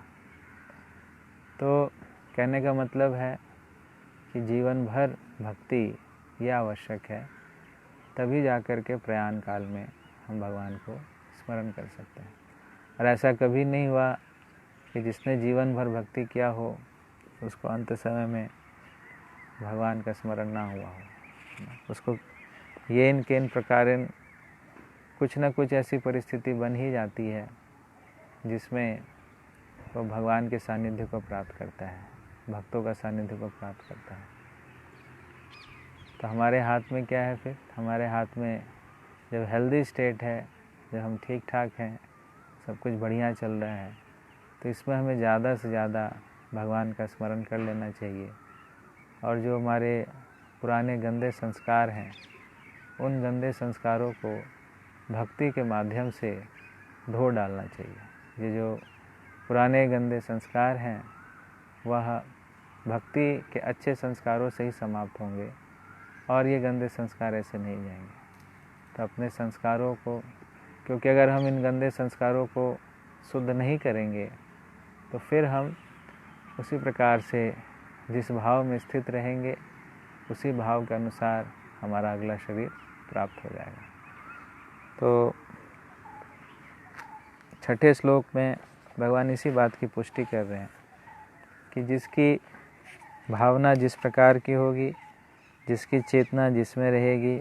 तो कहने का मतलब है कि जीवन भर भक्ति यह आवश्यक है, तभी जाकर के प्रयाण काल में हम भगवान को स्मरण कर सकते हैं। और ऐसा कभी नहीं हुआ कि जिसने जीवन भर भक्ति किया हो उसको अंत समय में भगवान का स्मरण ना हुआ हो। उसको ये इन प्रकार कुछ न कुछ ऐसी परिस्थिति बन ही जाती है जिसमें वो भगवान के सानिध्य को प्राप्त करता है, भक्तों का सानिध्य को प्राप्त करता है। तो हमारे हाथ में क्या है फिर? हमारे हाथ में जब हेल्दी स्टेट है, जब हम ठीक ठाक हैं, सब कुछ बढ़िया चल रहा है, तो इसमें हमें ज़्यादा से ज़्यादा भगवान का स्मरण कर लेना चाहिए। और जो हमारे पुराने गंदे संस्कार हैं, उन गंदे संस्कारों को भक्ति के माध्यम से धो डालना चाहिए। ये जो पुराने गंदे संस्कार हैं वह भक्ति के अच्छे संस्कारों से ही समाप्त होंगे और ये गंदे संस्कार ऐसे नहीं जाएंगे। तो अपने संस्कारों को, क्योंकि अगर हम इन गंदे संस्कारों को शुद्ध नहीं करेंगे तो फिर हम उसी प्रकार से जिस भाव में स्थित रहेंगे उसी भाव के अनुसार हमारा अगला शरीर प्राप्त हो जाएगा। तो छठे श्लोक में भगवान इसी बात की पुष्टि कर रहे हैं कि जिसकी भावना जिस प्रकार की होगी, जिसकी चेतना जिसमें रहेगी,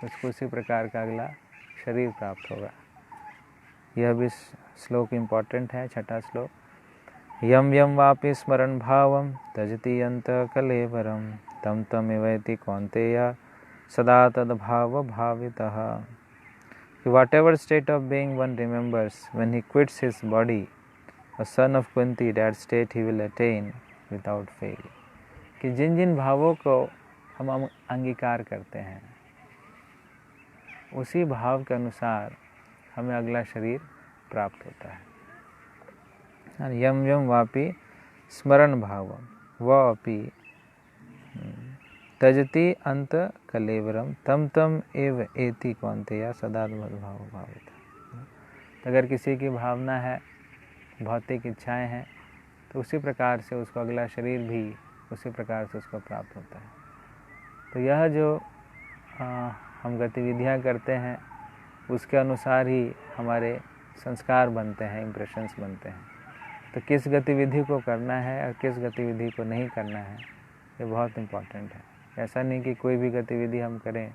उसको उसी प्रकार का अगला शरीर प्राप्त होगा। यह भी श्लोक इम्पॉर्टेंट है, छठा श्लोक। यम यम वापि स्मरण भावम तजति अंत कलेवरम तम तमेवैति कौन्तेय सदा तद्भाव भावितः। Whatever state of being one remembers when he quits his body, a son of Kunti, that state he will attain without fail. कि जिन जिन भावों को हम अंगीकार करते हैं उसी भाव के अनुसार हमें अगला शरीर प्राप्त होता है। यम यम वापि स्मरण भावम व अपि तजति अंत कलेवरम तम तम एव एति कौन्तेय सदा मद्भाव भावित। अगर किसी की भावना है, भौतिक इच्छाएं हैं, तो उसी प्रकार से उसको अगला शरीर भी उसी प्रकार से उसको प्राप्त होता है। तो यह जो हम गतिविधियां करते हैं उसके अनुसार ही हमारे संस्कार बनते हैं, इम्प्रेशंस बनते हैं। तो किस गतिविधि को करना है और किस गतिविधि को नहीं करना है, ये बहुत इम्पोर्टेंट है। ऐसा नहीं कि कोई भी गतिविधि हम करें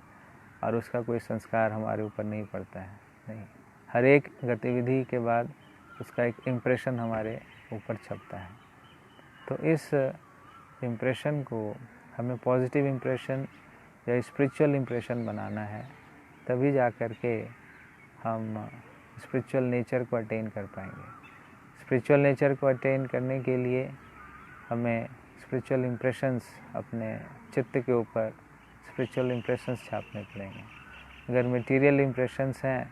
और उसका कोई संस्कार हमारे ऊपर नहीं पड़ता है, नहीं। हर एक गतिविधि के बाद उसका एक इम्प्रेशन हमारे ऊपर छपता है। तो इस इम्प्रेशन को हमें पॉजिटिव इम्प्रेशन या स्पिरिचुअल इम्प्रेशन बनाना है, तभी जा कर के हम स्पिरिचुअल नेचर को अटेन कर पाएंगे। स्पिरिचुअल नेचर को अटेन करने के लिए हमें स्पिरिचुअल इम्प्रेशंस अपने चित्त के ऊपर स्पिरिचुअल इम्प्रेशंस छापने पड़ेंगे। अगर मटेरियल इम्प्रेशंस हैं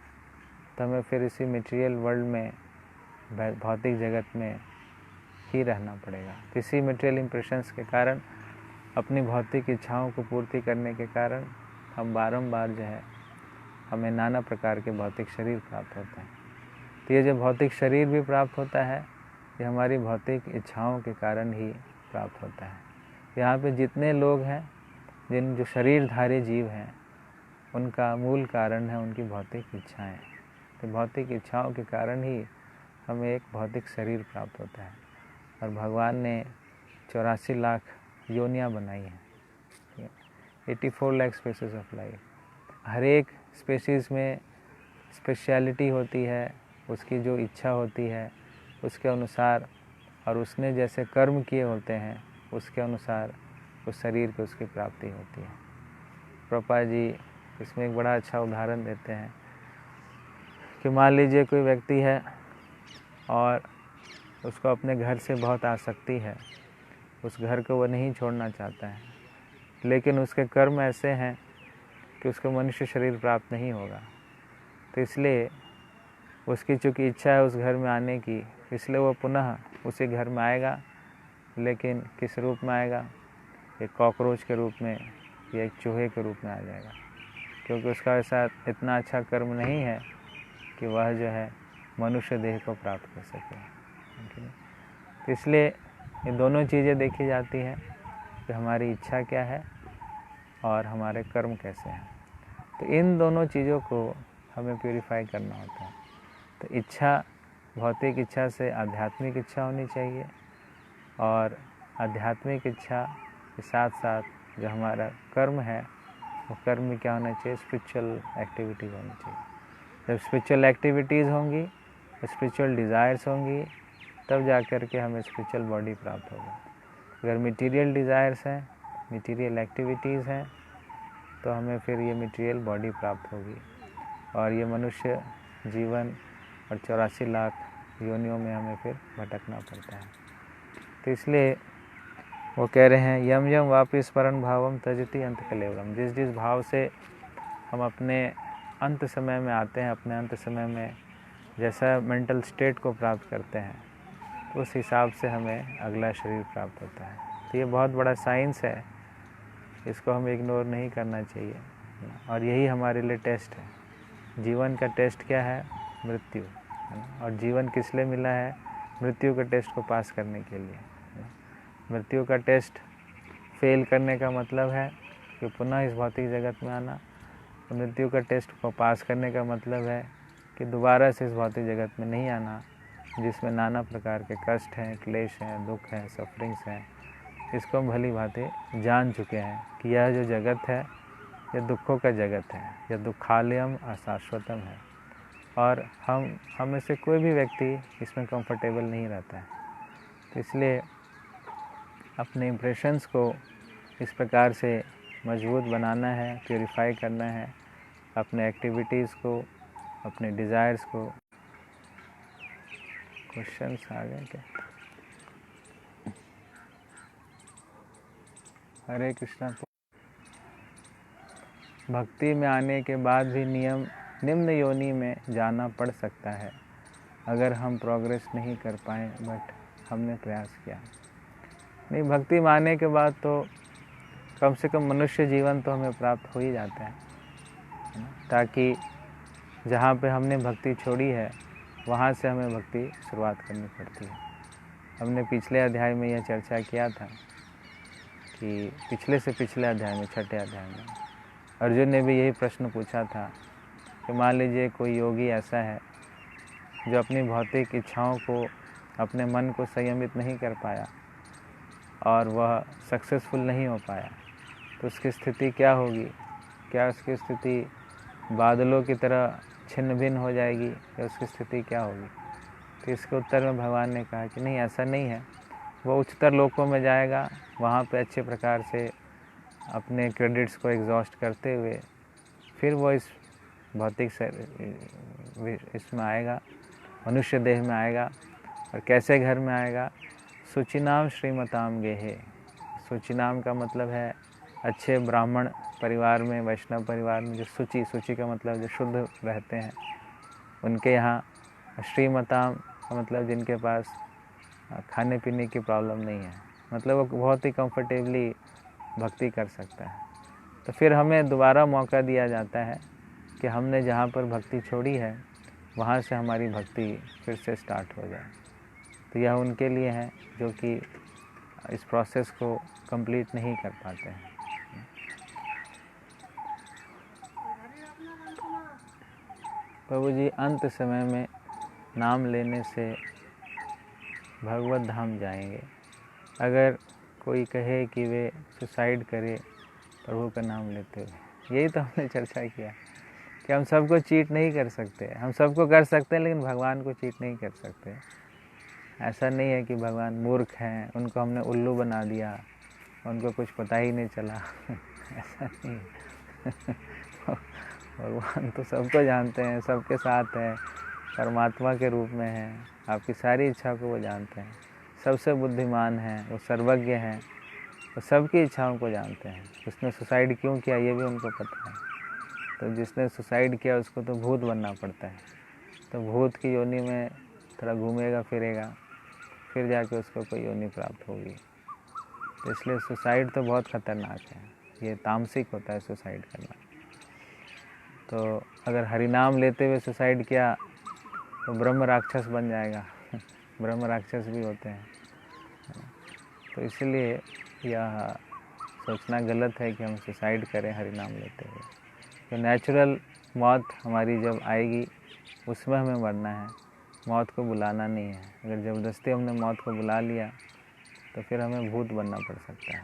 तो हमें फिर इसी मटेरियल वर्ल्ड में, भौतिक जगत में ही रहना पड़ेगा। इसी मटेरियल इम्प्रेशंस के कारण, अपनी भौतिक इच्छाओं को पूर्ति करने के कारण हम बारंबार जो है हमें नाना प्रकार के भौतिक शरीर प्राप्त होते हैं। तो ये जो भौतिक शरीर भी प्राप्त होता है, ये हमारी भौतिक इच्छाओं के कारण ही प्राप्त होता है। यहाँ पे जितने लोग हैं, जिन जो शरीरधारी जीव हैं, उनका मूल कारण है उनकी भौतिक इच्छाएं। तो भौतिक इच्छाओं के कारण ही हमें एक भौतिक शरीर प्राप्त होता है। और भगवान ने 84 लाख योनियाँ बनाई हैं, 84 लाख स्पेसीज ऑफ लाइफ। हर एक स्पेसीज़ में स्पेशलिटी होती है, उसकी जो इच्छा होती है उसके अनुसार, और उसने जैसे कर्म किए होते हैं उसके अनुसार उस शरीर की उसकी प्राप्ति होती है। प्रभुपाद जी इसमें एक बड़ा अच्छा उदाहरण देते हैं कि मान लीजिए कोई व्यक्ति है और उसको अपने घर से बहुत आसक्ति है, उस घर को वो नहीं छोड़ना चाहता है, लेकिन उसके कर्म ऐसे हैं कि उसको मनुष्य शरीर प्राप्त नहीं होगा। तो इसलिए उसकी चूँकि इच्छा है उस घर में आने की, इसलिए वो पुनः उसी घर में आएगा, लेकिन किस रूप में आएगा? एक कॉकरोच के रूप में या एक चूहे के रूप में आ जाएगा, क्योंकि उसका ऐसा इतना अच्छा कर्म नहीं है कि वह जो है मनुष्य देह को प्राप्त कर सके। तो इसलिए ये दोनों चीज़ें देखी जाती हैं कि हमारी इच्छा क्या है और हमारे कर्म कैसे हैं। तो इन दोनों चीज़ों को हमें प्यूरिफाई करना होता है। तो इच्छा, भौतिक इच्छा से आध्यात्मिक इच्छा होनी चाहिए, और आध्यात्मिक इच्छा के साथ साथ जो हमारा कर्म है वो कर्म में क्या होना चाहिए? स्पिरिचुअल एक्टिविटीज़ होनी चाहिए। जब स्पिरिचुअल एक्टिविटीज़ होंगी, स्पिरिचुअल डिज़ायर्स होंगी, तब जा कर के हमें स्पिरिचुअल बॉडी प्राप्त होगा। अगर मटीरियल डिज़ायर्स हैं, मटीरियल एक्टिविटीज़ हैं, तो हमें फिर ये मटीरियल बॉडी प्राप्त होगी, और ये मनुष्य जीवन और 84 लाख योनियों में हमें फिर भटकना पड़ता है। तो इसलिए वो कह रहे हैं यम यम वापि स्मरण भावम तजति अंत कलेवरम। जिस जिस भाव से हम अपने अंत समय में आते हैं, अपने अंत समय में जैसा मेंटल स्टेट को प्राप्त करते हैं, तो उस हिसाब से हमें अगला शरीर प्राप्त होता है। तो ये बहुत बड़ा साइंस है, इसको हमें इग्नोर नहीं करना चाहिए। और यही हमारे लिए टेस्ट है। जीवन का टेस्ट क्या है? मृत्यु, है ना। और जीवन किस लिए मिला है? मृत्यु के टेस्ट को पास करने के लिए। मृत्यु का टेस्ट फेल करने का मतलब है कि पुनः इस भौतिक जगत में आना। मृत्यु का टेस्ट को पास करने का मतलब है कि दोबारा से इस भौतिक जगत में नहीं आना, जिसमें नाना प्रकार के कष्ट हैं, क्लेश हैं, दुख हैं, सफरिंग्स हैं। इसको हम भली भांति जान चुके हैं कि यह जो जगत है यह दुखों का जगत है, यह दुखालयम अशाश्वतम है, और हम में से कोई भी व्यक्ति इसमें कंफर्टेबल नहीं रहता है। तो इसलिए अपने इम्प्रेशंस को इस प्रकार से मजबूत बनाना है, प्यूरिफाई करना है अपने एक्टिविटीज़ को, अपने डिज़ायर्स को। क्वेश्चंस आ गए क्या? हरे कृष्णा। भक्ति में आने के बाद भी निम्न योनि में जाना पड़ सकता है अगर हम प्रोग्रेस नहीं कर पाए, बट हमने प्रयास किया। नहीं, भक्ति में आने के बाद तो कम से कम मनुष्य जीवन तो हमें प्राप्त हो ही जाता है ना, ताकि जहाँ पे हमने भक्ति छोड़ी है वहाँ से हमें भक्ति शुरुआत करनी पड़ती है। हमने पिछले अध्याय में यह चर्चा किया था कि पिछले से पिछले अध्याय में, छठे अध्याय में अर्जुन ने भी यही प्रश्न पूछा था कि मान लीजिए कोई योगी ऐसा है जो अपनी भौतिक इच्छाओं को, अपने मन को संयमित नहीं कर पाया और वह सक्सेसफुल नहीं हो पाया, तो उसकी स्थिति क्या होगी? क्या उसकी स्थिति बादलों की तरह छिन्न भिन्न हो जाएगी या उसकी स्थिति क्या होगी? तो इसके उत्तर में भगवान ने कहा कि नहीं, ऐसा नहीं है। वो उच्चतर लोकों में जाएगा, वहाँ पे अच्छे प्रकार से अपने क्रेडिट्स को एग्जॉस्ट करते हुए फिर वो इस भौतिक इसमें आएगा, मनुष्य देह में आएगा। और कैसे घर में आएगा? सुचिनाम श्रीमताम गेहे। सुचिनाम का मतलब है अच्छे ब्राह्मण परिवार में, वैष्णव परिवार में जो सूची का मतलब जो शुद्ध रहते हैं उनके यहाँ। श्रीमताम का मतलब जिनके पास खाने पीने की प्रॉब्लम नहीं है, मतलब वो बहुत ही कंफर्टेबली भक्ति कर सकता है। तो फिर हमें दोबारा मौका दिया जाता है कि हमने जहाँ पर भक्ति छोड़ी है वहाँ से हमारी भक्ति फिर से स्टार्ट हो जाए। तो यह उनके लिए है जो कि इस प्रोसेस को कंप्लीट नहीं कर पाते हैं। प्रभु जी, अंत समय में नाम लेने से भगवत धाम जाएंगे। अगर कोई कहे कि वे सुसाइड करे प्रभु का नाम लेते हुए, यही तो हमने चर्चा किया कि हम सबको चीट नहीं कर सकते। हम सबको कर सकते हैं लेकिन भगवान को चीट नहीं कर सकते। ऐसा नहीं है कि भगवान मूर्ख हैं, उनको हमने उल्लू बना दिया, उनको कुछ पता ही नहीं चला ऐसा नहीं है भगवान तो सबको जानते हैं, सबके साथ हैं, परमात्मा के रूप में हैं, आपकी सारी इच्छा को वो जानते हैं, सबसे बुद्धिमान हैं, वो सर्वज्ञ हैं, वो सबकी इच्छाओं को जानते हैं। उसने सुसाइड क्यों किया ये भी उनको पता है। तो जिसने सुसाइड किया उसको तो भूत बनना पड़ता है, तो भूत की योनि में थोड़ा घूमेगा फिरेगा, फिर जाके उसको कोई योनि प्राप्त होगी। तो इसलिए सुसाइड तो बहुत ख़तरनाक है, ये तामसिक होता है सुसाइड करना। तो अगर हरिनाम लेते हुए सुसाइड किया तो ब्रह्म राक्षस बन जाएगा ब्रह्म राक्षस भी होते हैं। तो इसलिए यह सोचना गलत है कि हम सुसाइड करें हरिनाम लेते हुए। तो नेचुरल मौत हमारी जब आएगी उसमें हमें मरना है, मौत को बुलाना नहीं है। अगर ज़बरदस्ती हमने मौत को बुला लिया तो फिर हमें भूत बनना पड़ सकता है।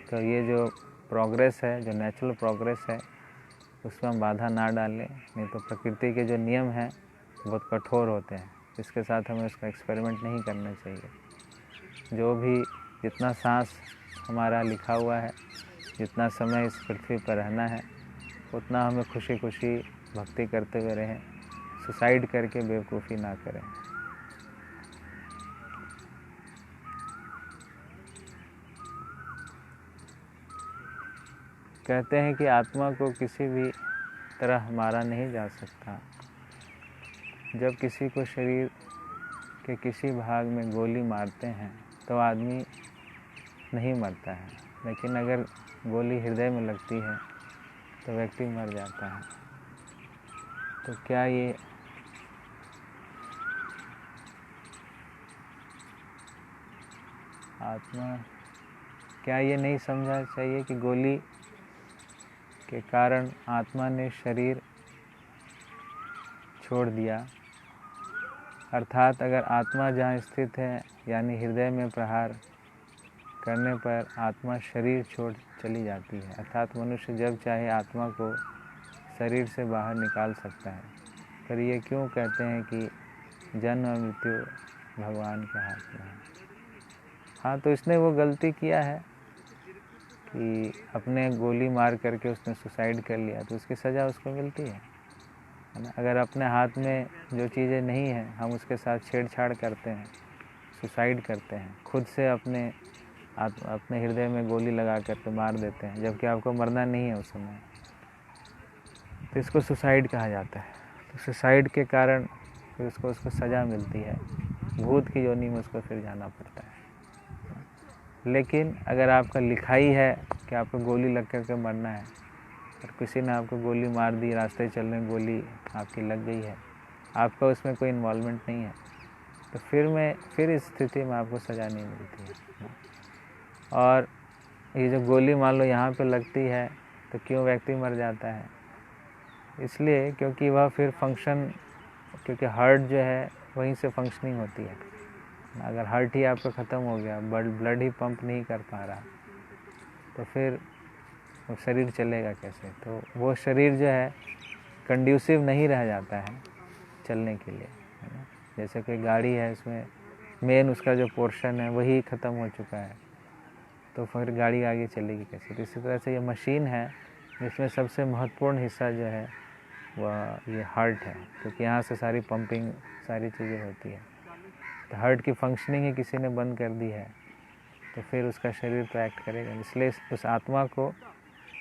तो ये जो प्रोग्रेस है, जो नेचुरल प्रोग्रेस है, उसमें हम बाधा ना डालें, नहीं तो प्रकृति के जो नियम हैं बहुत कठोर होते हैं, इसके साथ हमें उसका एक्सपेरिमेंट नहीं करना चाहिए। जो भी जितना सांस हमारा लिखा हुआ है, जितना समय इस पृथ्वी पर रहना है, उतना हमें खुशी खुशी भक्ति करते हुए रहें, सुसाइड करके बेवकूफ़ी ना करें। कहते हैं कि आत्मा को किसी भी तरह मारा नहीं जा सकता। जब किसी को शरीर के किसी भाग में गोली मारते हैं तो आदमी नहीं मरता है, लेकिन अगर गोली हृदय में लगती है तो व्यक्ति मर जाता है। तो क्या ये क्या ये नहीं समझना चाहिए कि गोली के कारण आत्मा ने शरीर छोड़ दिया? अर्थात अगर आत्मा जहाँ स्थित है यानी हृदय में प्रहार करने पर आत्मा शरीर छोड़ चली जाती है। अर्थात मनुष्य जब चाहे आत्मा को शरीर से बाहर निकाल सकता है। पर ये क्यों कहते हैं कि जन्म और मृत्यु भगवान के हाथ में है? हाँ, तो इसने वो गलती किया है कि अपने गोली मार करके उसने सुसाइड कर लिया तो उसकी सज़ा उसको मिलती है ना। अगर अपने हाथ में जो चीज़ें नहीं हैं हम उसके साथ छेड़छाड़ करते हैं, सुसाइड करते हैं, खुद से अपने हृदय में गोली लगा करके मार देते हैं जबकि आपको मरना नहीं है उस समय, तो इसको सुसाइड कहा जाता है। तो सुसाइड के कारण फिर उसको सज़ा मिलती है, भूत की योनि में उसको फिर जाना पड़ता है। लेकिन अगर आपका लिखाई है कि आपको गोली लग करके मरना है और किसी ने आपको गोली मार दी, रास्ते चल रहे गोली आपकी लग गई है, आपका उसमें कोई इन्वॉल्वमेंट नहीं है, तो फिर इस स्थिति में आपको सज़ा नहीं मिलती है। और ये जो गोली मान लो यहाँ पे लगती है तो क्यों व्यक्ति मर जाता है? इसलिए क्योंकि वह फिर क्योंकि हार्ट जो है वहीं से फंक्शनिंग होती है। अगर हार्ट ही आपका ख़त्म हो गया, ब्लड ही पंप नहीं कर पा रहा, तो फिर वो शरीर चलेगा कैसे? तो वो शरीर जो है कंड्यूसिव नहीं रह जाता है चलने के लिए, है ना। जैसे कोई गाड़ी है, इसमें मेन उसका जो पोर्शन है वही ख़त्म हो चुका है, तो फिर गाड़ी आगे चलेगी कैसे? तो इसी तरह से ये मशीन है जिसमें सबसे महत्वपूर्ण हिस्सा जो है वह ये हार्ट है, क्योंकि यहाँ से सारी पंपिंग सारी चीज़ें होती है। तो हार्ट की फंक्शनिंग ही किसी ने बंद कर दी है तो फिर उसका शरीर तो एक्ट करेगा, इसलिए उस आत्मा को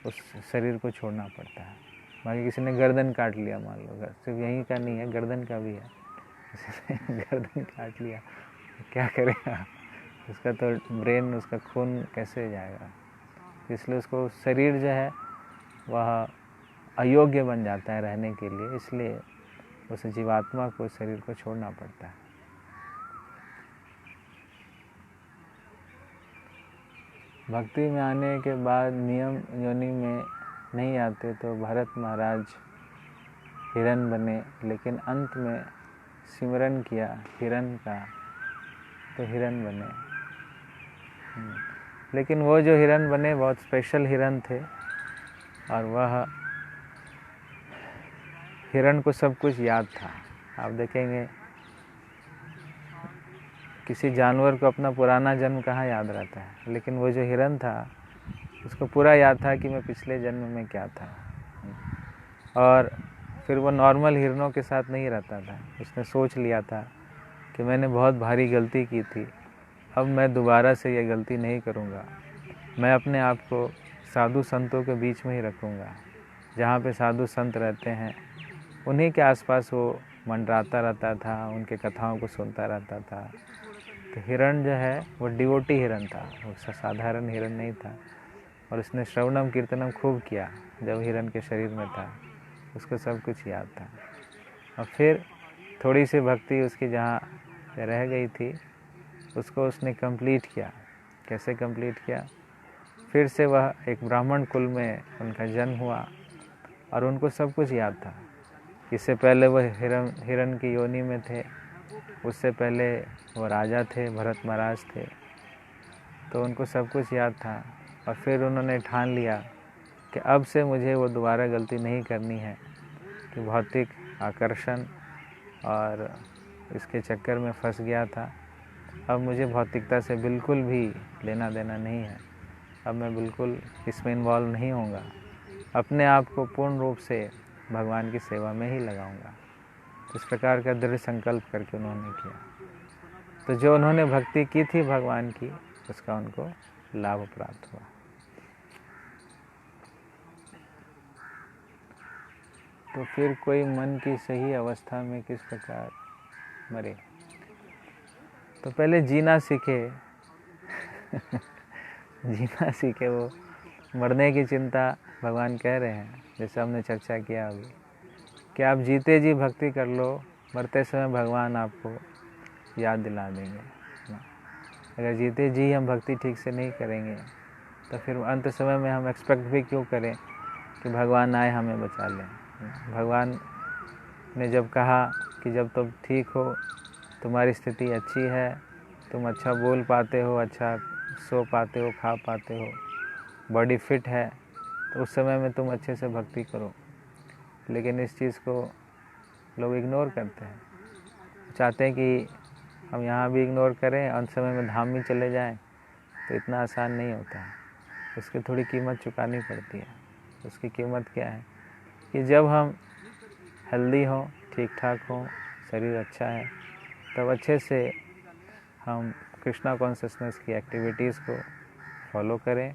उस शरीर को छोड़ना पड़ता है। बाकी किसी ने गर्दन काट लिया, मान लो सिर्फ यहीं का नहीं है, गर्दन का भी है, किसी ने गर्दन काट लिया तो क्या करेगा? उसका तो ब्रेन, उसका खून कैसे जाएगा? इसलिए उसको शरीर जो है वह अयोग्य बन जाता है रहने के लिए, इसलिए उस जीवात्मा को शरीर को छोड़ना पड़ता है। भक्ति में आने के बाद नियम योनि में नहीं आते तो भरत महाराज हिरण बने, लेकिन अंत में सिमरन किया हिरण का तो हिरण बने। लेकिन वो जो हिरण बने बहुत स्पेशल हिरण थे, और वह हिरण को सब कुछ याद था। आप देखेंगे किसी जानवर को अपना पुराना जन्म कहाँ याद रहता है, लेकिन वो जो हिरण था उसको पूरा याद था कि मैं पिछले जन्म में क्या था। और फिर वो नॉर्मल हिरणों के साथ नहीं रहता था, उसने सोच लिया था कि मैंने बहुत भारी गलती की थी, अब मैं दोबारा से ये गलती नहीं करूँगा। मैं अपने आप को साधु संतों के बीच में ही रखूँगा, जहाँ पे साधु संत रहते हैं उन्हीं के आसपास वो मंडराता रहता था, उनके कथाओं को सुनता रहता था। तो हिरण जो है वो डिवोटी हिरण था, वो साधारण हिरण नहीं था। और उसने श्रवणम कीर्तनम खूब किया जब हिरण के शरीर में था, उसको सब कुछ याद था। और फिर थोड़ी सी भक्ति उसकी जहाँ रह गई थी उसको उसने कंप्लीट किया। कैसे कंप्लीट किया? फिर से वह एक ब्राह्मण कुल में उनका जन्म हुआ और उनको सब कुछ याद था। इससे पहले वह हिरण की योनि में थे, उससे पहले वो राजा थे, भरत महाराज थे, तो उनको सब कुछ याद था। और फिर उन्होंने ठान लिया कि अब से मुझे वो दोबारा गलती नहीं करनी है कि भौतिक आकर्षण और इसके चक्कर में फंस गया था। अब मुझे भौतिकता से बिल्कुल भी लेना देना नहीं है, अब मैं बिल्कुल इसमें इन्वॉल्व नहीं होऊंगा, अपने आप को पूर्ण रूप से भगवान की सेवा में ही लगाऊंगा। इस प्रकार का दृढ़ संकल्प करके उन्होंने किया। तो जो उन्होंने भक्ति की थी भगवान की, उसका उनको लाभ प्राप्त हुआ। तो फिर कोई मन की सही अवस्था में किस प्रकार मरे? तो पहले जीना सीखे जीना सीखे। वो मरने की चिंता भगवान कह रहे हैं, जैसे हमने चर्चा किया अभी, कि आप जीते जी भक्ति कर लो, मरते समय भगवान आपको याद दिला देंगे। अगर जीते जी हम भक्ति ठीक से नहीं करेंगे तो फिर अंत समय में हम एक्सपेक्ट भी क्यों करें कि भगवान आए हमें बचा लें। भगवान ने जब कहा कि जब तुम ठीक हो, तुम्हारी स्थिति अच्छी है, तुम अच्छा बोल पाते हो, अच्छा सो पाते हो, खा पाते हो, बॉडी फिट है, तो उस समय में तुम अच्छे से भक्ति करो। लेकिन इस चीज़ को लोग इग्नोर करते हैं, चाहते हैं कि हम यहाँ भी इग्नोर करें, अंत समय में धाम में चले जाएं, तो इतना आसान नहीं होता है। उसकी थोड़ी कीमत चुकानी पड़ती है। उसकी कीमत क्या है कि जब हम हेल्दी हों, ठीक ठाक हों, शरीर अच्छा है, तब अच्छे से हम कृष्णा कॉन्शियसनेस की एक्टिविटीज़ को फॉलो करें।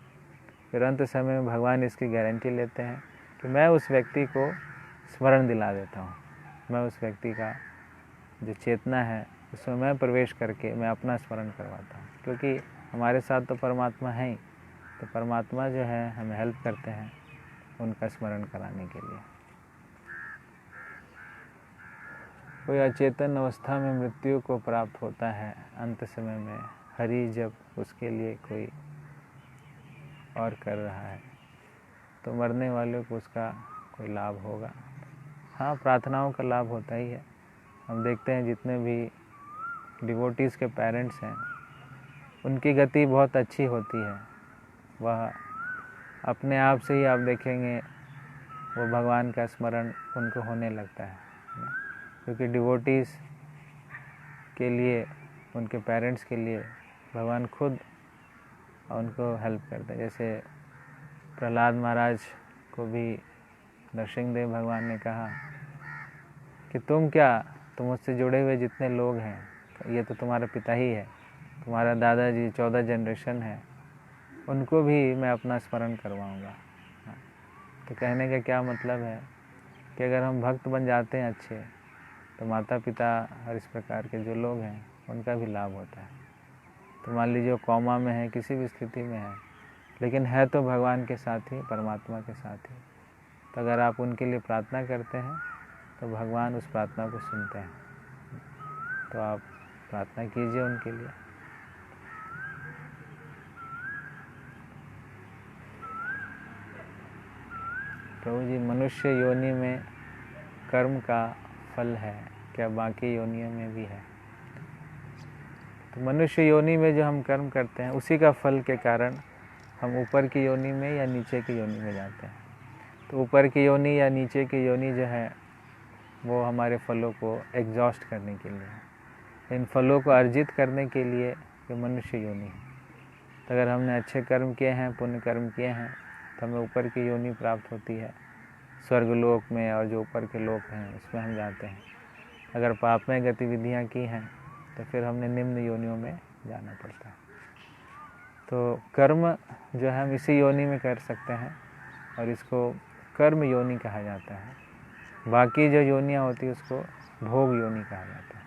फिर अंत समय में भगवान इसकी गारंटी लेते हैं कि मैं उस व्यक्ति को स्मरण दिला देता हूँ, मैं उस व्यक्ति का जो चेतना है उसमें मैं प्रवेश करके मैं अपना स्मरण करवाता हूँ, क्योंकि हमारे साथ तो परमात्मा है ही। तो परमात्मा जो है हमें हेल्प करते हैं उनका स्मरण कराने के लिए। कोई अचेतन अवस्था में मृत्यु को प्राप्त होता है, अंत समय में हरि जब उसके लिए कोई और कर रहा है तो मरने वाले को उसका कोई लाभ होगा। हाँ, प्रार्थनाओं का लाभ होता ही है। हम देखते हैं जितने भी डिवोटीज़ के पेरेंट्स हैं उनकी गति बहुत अच्छी होती है। वह अपने आप से ही आप देखेंगे वो भगवान का स्मरण उनको होने लगता है, क्योंकि डिवोटीज़ के लिए, उनके पेरेंट्स के लिए भगवान खुद उनको हेल्प करते हैं। जैसे प्रहलाद महाराज को भी नरसिंहदेव भगवान ने कहा कि तुम मुझसे जुड़े हुए जितने लोग हैं ये तो तुम्हारा पिता ही है, तुम्हारा दादाजी 14 जनरेशन है, उनको भी मैं अपना स्मरण करवाऊँगा। तो कहने का क्या मतलब है कि अगर हम भक्त बन जाते हैं अच्छे, तो माता पिता और इस प्रकार के जो लोग हैं उनका भी लाभ होता है। तो मान लीजिए कौमा में है, किसी भी स्थिति में है, लेकिन है तो भगवान के साथ ही, परमात्मा के साथ ही। तो अगर आप उनके लिए प्रार्थना करते हैं तो भगवान उस प्रार्थना को सुनते हैं। तो आप प्रार्थना कीजिए उनके लिए। प्रभु जी, मनुष्य योनि में कर्म का फल है, क्या बाकी योनियों में भी है? तो मनुष्य योनि में जो हम कर्म करते हैं उसी का फल के कारण हम ऊपर की योनि में या नीचे की योनि में जाते हैं। तो ऊपर की योनि या नीचे की योनि जो है वो हमारे फलों को एग्जॉस्ट करने के लिए है, इन फलों को अर्जित करने के लिए ये मनुष्य योनि है। तो अगर हमने अच्छे कर्म किए हैं, पुण्य कर्म किए हैं, तो हमें ऊपर की योनि प्राप्त होती है, स्वर्गलोक में, और जो ऊपर के लोक हैं उसमें हम जाते हैं। अगर पापमय गतिविधियाँ की हैं तो फिर हमने निम्न योनियों में जाना पड़ता है। तो कर्म जो है हम इसी योनि में कर सकते हैं और इसको कर्म योनि कहा जाता है। बाकी जो योनियाँ होती है उसको भोग योनि कहा जाता है।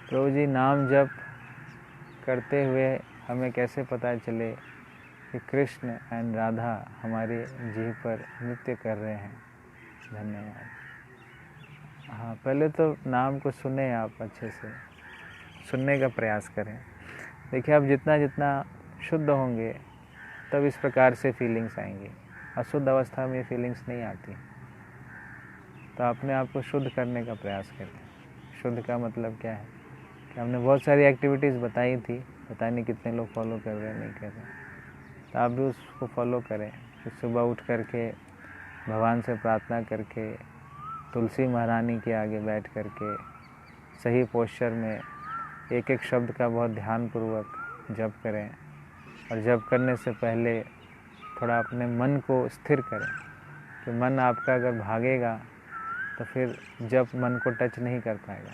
प्रभु जी, नाम जप करते हुए हमें कैसे पता चले कि कृष्ण एंड राधा हमारे जीव पर नृत्य कर रहे हैं? धन्यवाद। हाँ, पहले तो नाम को सुने, आप अच्छे से सुनने का प्रयास करें। देखिए, आप जितना जितना शुद्ध होंगे तब इस प्रकार से फीलिंग्स आएंगी। अशुद्ध अवस्था में फीलिंग्स नहीं आती। तो अपने आप को शुद्ध करने का प्रयास करें। शुद्ध का मतलब क्या है कि हमने बहुत सारी एक्टिविटीज़ बताई थी, पता नहीं कितने लोग फॉलो कर रहे हैं, नहीं कर रहे। तो आप भी उसको फॉलो करें कि सुबह उठ करके भगवान से प्रार्थना करके तुलसी महारानी के आगे बैठ करके सही पोस्चर में एक एक शब्द का बहुत ध्यानपूर्वक जप करें। और जप करने से पहले थोड़ा अपने मन को स्थिर करें कि मन आपका अगर भागेगा तो फिर जप मन को टच नहीं कर पाएगा,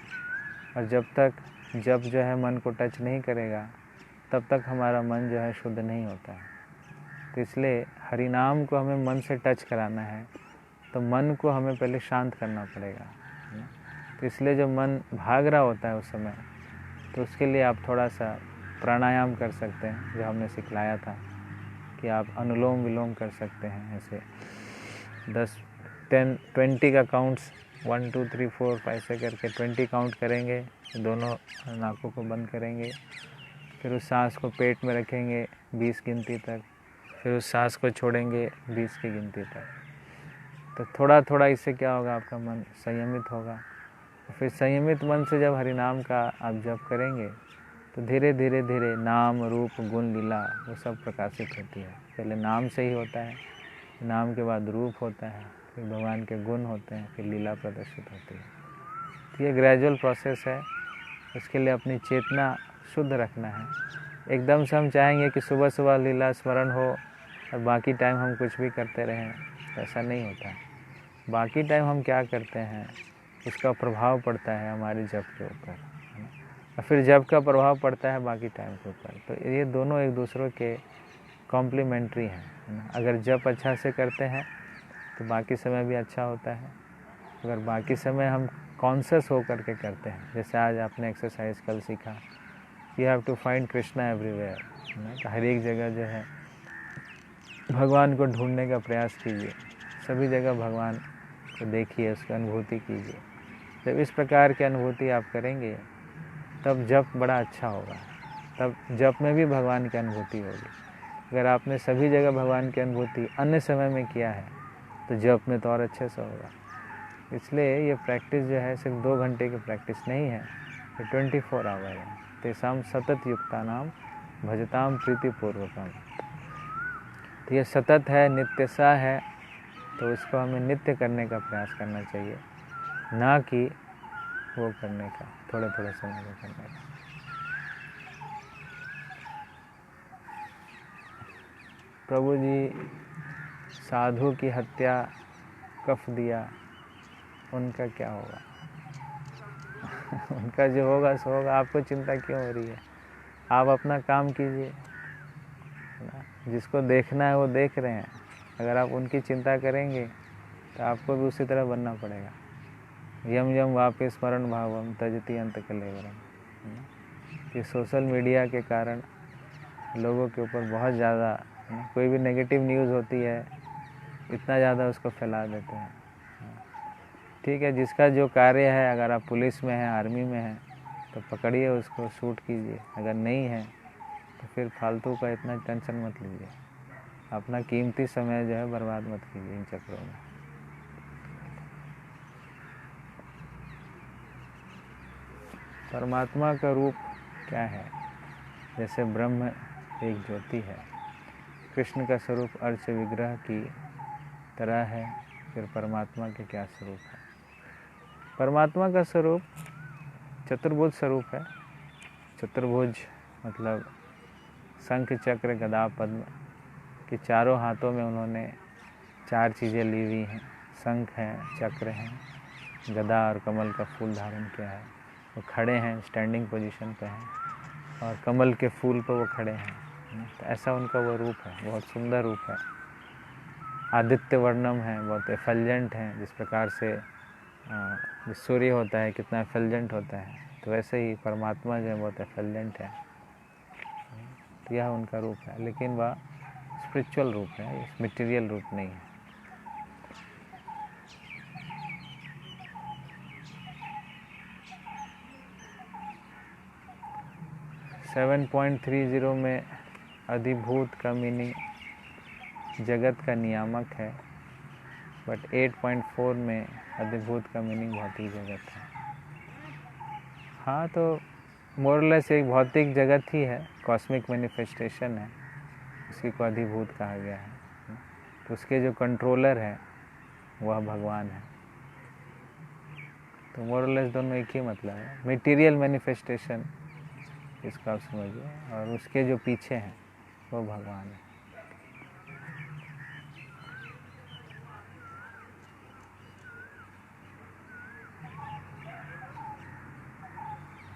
और जब तक जप जो है मन को टच नहीं करेगा तब तक हमारा मन जो है शुद्ध नहीं होता है। तो इसलिए हरि नाम को हमें मन से टच कराना है तो मन को हमें पहले शांत करना पड़ेगा। तो इसलिए जब मन भाग रहा होता है उस समय, तो उसके लिए आप थोड़ा सा प्राणायाम कर सकते हैं, जो हमने सिखलाया था कि आप अनुलोम विलोम कर सकते हैं। ऐसे 20 का काउंट्स 1 2 3 4 5 से करके 20 काउंट करेंगे, दोनों नाकों को बंद करेंगे, फिर उस सांस को पेट में रखेंगे 20 गिनती तक, फिर उस सांस को छोड़ेंगे 20 की गिनती तक। तो थोड़ा थोड़ा इससे क्या होगा, आपका मन संयमित होगा। फिर संयमित मन से जब हरिनाम का आप जप करेंगे तो धीरे धीरे धीरे नाम रूप गुण लीला वो सब प्रकाशित होती है। पहले नाम से ही होता है, नाम के बाद रूप होता है, फिर भगवान के गुण होते हैं, फिर लीला प्रदर्शित होती है। ये ग्रेजुअल प्रोसेस है, उसके लिए अपनी चेतना शुद्ध रखना है। एकदम से हम चाहेंगे कि सुबह सुबह लीला स्मरण हो और बाकी टाइम हम कुछ भी करते रहें, तो ऐसा नहीं होता है। बाकी टाइम हम क्या करते हैं उसका प्रभाव पड़ता है हमारे जप के ऊपर, है ना, और फिर जप का प्रभाव पड़ता है बाकी टाइम के ऊपर। तो ये दोनों एक दूसरों के कॉम्प्लीमेंट्री हैं, है ना। अगर जप अच्छा से करते हैं तो बाकी समय भी अच्छा होता है। अगर बाकी समय हम कॉन्शियस होकर के करते हैं, जैसे आज आपने एक्सरसाइज कल सीखा, you have to find Krishna everywhere, है ना। हर एक जगह जो है भगवान को ढूंढने का प्रयास कीजिए, सभी जगह भगवान को देखिए, उसकी अनुभूति कीजिए। जब इस प्रकार की अनुभूति आप करेंगे तब जप बड़ा अच्छा होगा, तब जप में भी भगवान की अनुभूति होगी। अगर आपने सभी जगह भगवान की अनुभूति अन्य समय में किया है तो जप में तो और अच्छे से होगा। इसलिए ये प्रैक्टिस जो है सिर्फ 2 घंटे की प्रैक्टिस नहीं है, ये 24 आवर है। तेसाम सतत युक्ता नाम भजताम प्रीतिपूर्वकम। तो ये सतत है, नित्य सा है, तो इसको हमें नित्य करने का प्रयास करना चाहिए, ना कि वो करने का थोड़े थोड़े समय में करने का। प्रभु जी साधु की हत्या कफ दिया, उनका क्या होगा? उनका जो होगा सो होगा, आपको चिंता क्यों हो रही है? आप अपना काम कीजिए, जिसको देखना है वो देख रहे हैं। अगर आप उनकी चिंता करेंगे तो आपको भी उसी तरह बनना पड़ेगा। यम यम वापि स्मरण भावम तजति अंत कलेवरम। ये सोशल मीडिया के कारण लोगों के ऊपर बहुत ज़्यादा, कोई भी नेगेटिव न्यूज़ होती है इतना ज़्यादा उसको फैला देते हैं। ठीक है, जिसका जो कार्य है, अगर आप पुलिस में हैं, आर्मी में हैं, तो पकड़िए उसको, शूट कीजिए। अगर नहीं है तो फिर फालतू का इतना टेंशन मत लीजिए, अपना कीमती समय जो है बर्बाद मत कीजिए इन चक्रों में। परमात्मा का रूप क्या है? जैसे ब्रह्म एक ज्योति है, कृष्ण का स्वरूप अर्च विग्रह की तरह है, फिर परमात्मा के क्या स्वरूप है? परमात्मा का स्वरूप चतुर्भुज स्वरूप है। चतुर्भुज मतलब शंख चक्र गदा पद्म के चारों हाथों में उन्होंने 4 चीज़ें ली हुई हैं। शंख है, चक्र है, गदा और कमल का फूल धारण किया है। वो खड़े हैं, स्टैंडिंग पोजीशन पे हैं, और कमल के फूल पर वो खड़े हैं। तो ऐसा उनका वो रूप है, बहुत सुंदर रूप है। आदित्य वर्णम है, बहुत एफल्जेंट है। जिस प्रकार से सूर्य होता है कितना एफल्जेंट होता है, तो वैसे ही परमात्मा जो है बहुत एफल्जेंट है। तो यह उनका रूप है, लेकिन वह स्पिरिचुअल रूप है, मटेरियल रूप नहीं है। सेवन 7.30 में अधिभूत का मीनिंग जगत का नियामक है, बट 8.4 में अधिभूत का मीनिंग भौतिक जगत है। हाँ, तो मोरलेस एक भौतिक जगत ही है, कॉस्मिक मैनिफेस्टेशन है, उसी को अधिभूत कहा गया है। तो उसके जो कंट्रोलर है वह भगवान है। तो मोरलेस दोनों एक ही मतलब है, मटेरियल मैनिफेस्टेशन इसका आप समझिए, और उसके जो पीछे हैं वो भगवान है।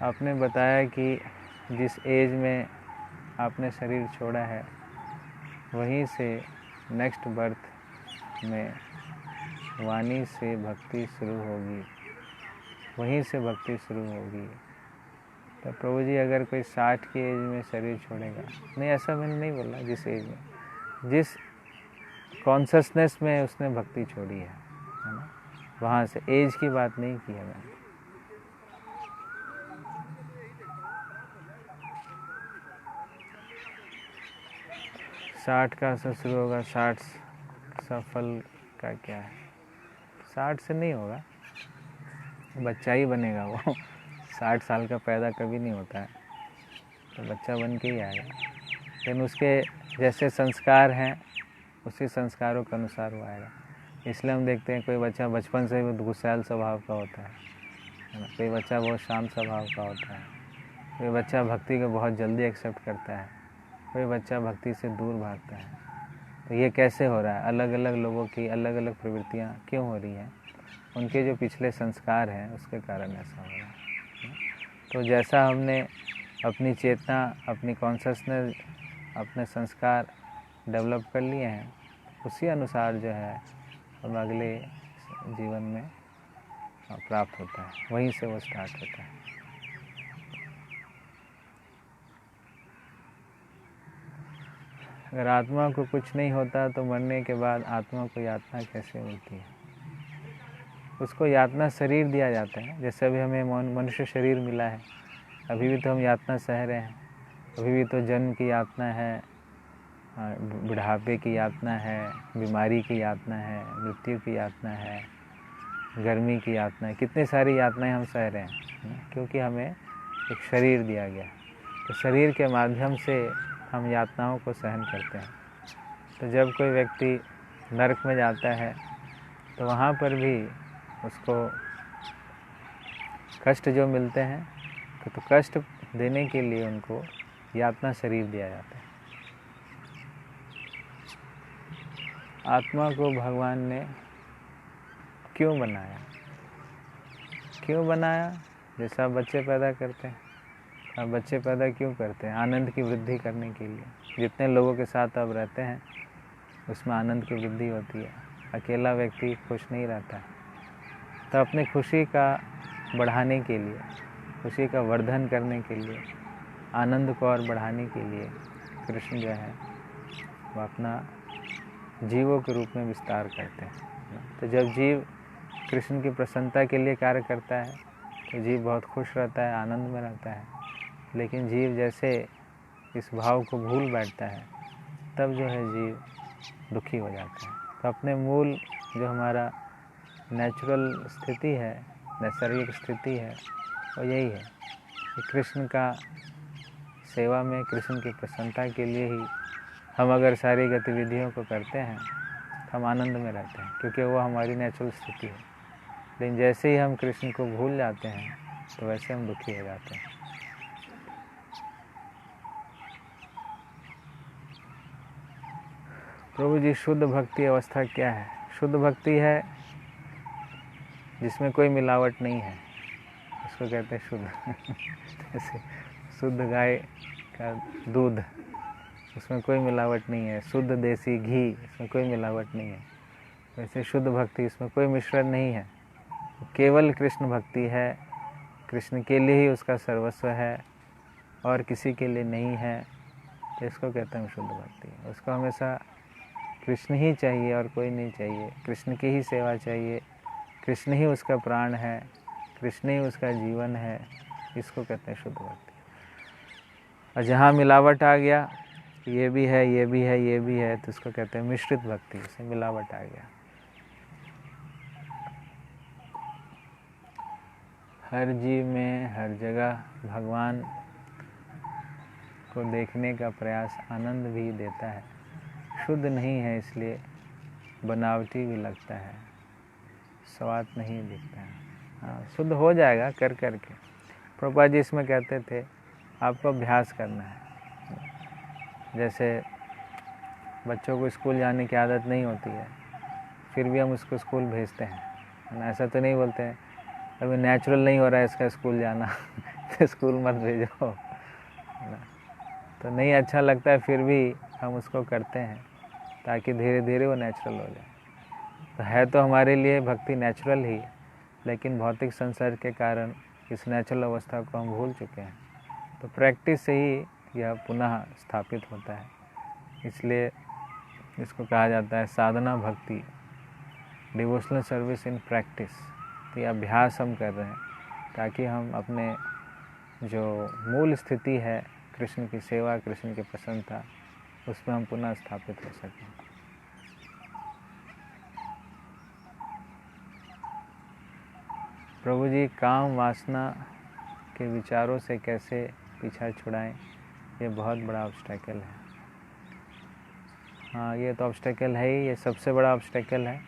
आपने बताया कि जिस एज में आपने शरीर छोड़ा है वहीं से नेक्स्ट बर्थ में वाणी से भक्ति शुरू होगी, वहीं से भक्ति शुरू होगी। तो प्रभु जी अगर कोई 60 की एज में शरीर छोड़ेगा, नहीं ऐसा मैंने नहीं बोला, जिस एज में, जिस कॉन्शसनेस में उसने भक्ति छोड़ी है ना, वहाँ से, एज की बात नहीं की है मैंने। साठ का असर शुरू होगा, 60 सफल का क्या है? 60 से नहीं होगा, बच्चा ही बनेगा वो। 60 साल का पैदा कभी नहीं होता है, तो बच्चा बन के ही आएगा। लेकिन उसके जैसे संस्कार हैं उसी संस्कारों के अनुसार वो आएगा। इसलिए हम देखते हैं कोई बच्चा बचपन से ही गुस्सैल स्वभाव का होता है, है ना। कोई बच्चा बहुत शांत स्वभाव का होता है, कोई बच्चा भक्ति को बहुत जल्दी एक्सेप्ट करता है, कोई बच्चा भक्ति से दूर भागता है। तो ये कैसे हो रहा है? अलग अलग लोगों की अलग अलग प्रवृत्तियाँ क्यों हो रही हैं? उनके जो पिछले संस्कार हैं उसके कारण ऐसा हो रहा है। तो जैसा हमने अपनी चेतना, अपनी कॉन्शसनेस, अपने संस्कार डेवलप कर लिए हैं, उसी अनुसार जो है हम अगले जीवन में प्राप्त होता है, वहीं से वो स्टार्ट होता है। अगर आत्मा को कुछ नहीं होता तो मरने के बाद आत्मा को यातना कैसे मिलती है? उसको यातना शरीर दिया जाता है। जैसे अभी हमें मनुष्य शरीर मिला है, अभी भी तो हम यातना सह रहे हैं, अभी भी तो जन्म की यातना है, बुढ़ापे की यातना है, बीमारी की यातना है, मृत्यु की यातना है, गर्मी की यातना है, कितनी सारी यातनाएं हम सह रहे हैं, क्योंकि हमें एक शरीर दिया गया। तो शरीर के माध्यम से हम यातनाओं को सहन करते हैं। तो जब कोई व्यक्ति नरक में जाता है तो वहाँ पर भी उसको कष्ट जो मिलते हैं, तो कष्ट देने के लिए उनको यातना शरीर दिया जाता है। आत्मा को भगवान ने क्यों बनाया? क्यों बनाया? जैसा बच्चे पैदा करते हैं, अब बच्चे पैदा क्यों करते हैं? आनंद की वृद्धि करने के लिए। जितने लोगों के साथ अब रहते हैं उसमें आनंद की वृद्धि होती है। अकेला व्यक्ति खुश नहीं रहता है। तो अपनी खुशी का बढ़ाने के लिए, खुशी का वर्धन करने के लिए, आनंद को और बढ़ाने के लिए कृष्ण जो है वो अपना जीवों के रूप में विस्तार करते हैं। तो जब जीव कृष्ण की प्रसन्नता के लिए कार्य करता है तो जीव बहुत खुश रहता है, आनंद में रहता है। लेकिन जीव जैसे इस भाव को भूल बैठता है तब जो है जीव दुखी हो जाता है। तो अपने मूल जो हमारा नेचुरल स्थिति है, नैसर्गिक स्थिति है, वो यही है कि कृष्ण का सेवा में, कृष्ण की प्रसन्नता के लिए ही हम अगर सारी गतिविधियों को करते हैं तो हम आनंद में रहते हैं, क्योंकि वो हमारी नेचुरल स्थिति है। लेकिन जैसे ही हम कृष्ण को भूल जाते हैं तो वैसे हम दुखी हो जाते हैं। प्रभु जी, शुद्ध भक्ति अवस्था क्या है? शुद्ध भक्ति है जिसमें कोई मिलावट नहीं है, उसको कहते हैं शुद्ध। जैसे शुद्ध गाय का दूध, उसमें कोई मिलावट नहीं है। शुद्ध देसी घी, इसमें कोई मिलावट नहीं है। वैसे शुद्ध भक्ति, इसमें कोई मिश्रण नहीं है, केवल कृष्ण भक्ति है, कृष्ण के लिए ही उसका सर्वस्व है और किसी के लिए नहीं है। तो इसको कहते हैं शुद्ध भक्ति। उसको हमेशा कृष्ण ही चाहिए और कोई नहीं चाहिए, कृष्ण की ही सेवा चाहिए, कृष्ण ही उसका प्राण है, कृष्ण ही उसका जीवन है। इसको कहते हैं शुद्ध भक्ति। और जहाँ मिलावट आ गया, ये भी है, ये भी है, ये भी है, तो इसको कहते हैं मिश्रित भक्ति। इसमें मिलावट आ गया। हर जीव में हर जगह भगवान को देखने का प्रयास आनंद भी देता है। शुद्ध नहीं है इसलिए बनावटी भी लगता है, स्वाद नहीं दिखता है। हाँ, शुद्ध हो जाएगा कर कर के। प्रभुपाद जी इसमें कहते थे आपको अभ्यास करना है। जैसे बच्चों को स्कूल जाने की आदत नहीं होती है, फिर भी हम उसको स्कूल भेजते हैं। ऐसा तो नहीं बोलते हैं अभी नेचुरल नहीं हो रहा है इसका स्कूल जाना तो स्कूल मत भेजो, तो नहीं अच्छा लगता है, फिर भी हम उसको करते हैं ताकि धीरे धीरे वो नेचुरल हो जाए। तो है तो हमारे लिए भक्ति नेचुरल ही, लेकिन भौतिक संसर्ग के कारण इस नेचुरल अवस्था को हम भूल चुके हैं। तो प्रैक्टिस से ही यह पुनः स्थापित होता है। इसलिए इसको कहा जाता है साधना भक्ति, डिवोशनल सर्विस इन प्रैक्टिस। तो ये अभ्यास हम कर रहे हैं ताकि हम अपने जो मूल स्थिति है कृष्ण की सेवा, कृष्ण की प्रसन्नता, उसमें हम पुनः स्थापित हो सकें। प्रभु जी, काम वासना के विचारों से कैसे पीछा छुड़ाएं? ये बहुत बड़ा ऑब्स्टेकल है। हाँ, ये तो ऑब्स्टेकल है ही, ये सबसे बड़ा ऑब्स्टेकल है।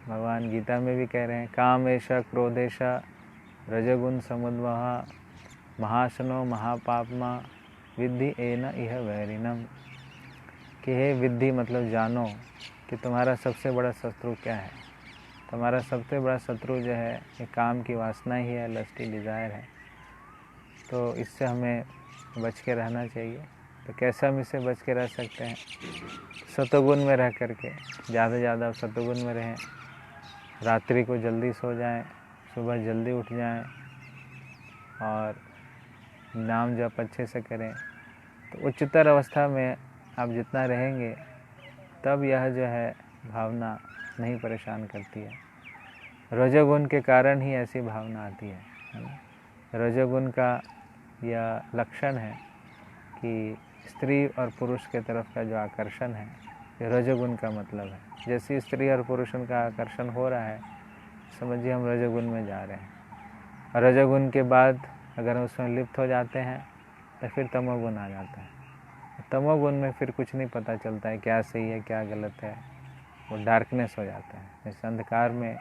भगवान गीता में भी कह रहे हैं, काम ऐसा क्रोधेशा रजगुण समुद्वहा महाशनो महापापमा विद्धि एन इह वैरिणम। कि हे विद्धि मतलब जानो कि तुम्हारा सबसे बड़ा शत्रु क्या है। तुम्हारा सबसे बड़ा शत्रु जो है ये काम की वासना ही है, लस्टी डिज़ायर है। तो इससे हमें बच के रहना चाहिए। तो कैसे हम इससे बच के रह सकते हैं? सतोगुण में रह करके, ज़्यादा से ज़्यादा सतोगुण में रहें, रात्रि को जल्दी सो जाएं, सुबह जल्दी उठ जाएं और नाम जप अच्छे से करें। तो उच्चतर अवस्था में आप जितना रहेंगे तब यह जो है भावना नहीं परेशान करती है। रजोगुण के कारण ही ऐसी भावना आती है ना। रजोगुण का यह लक्षण है कि स्त्री और पुरुष के तरफ का जो आकर्षण है, ये रजोगुण का मतलब है। जैसे स्त्री और पुरुष का आकर्षण हो रहा है, समझिए हम रजोगुण में जा रहे हैं। और रजोगुण के बाद अगर हम उसमें लिप्त हो जाते हैं तो फिर तमोगुण आ जाता है। तमोगुण में फिर कुछ नहीं पता चलता है क्या सही है क्या गलत है, वो डार्कनेस हो जाता है। इस अंधकार में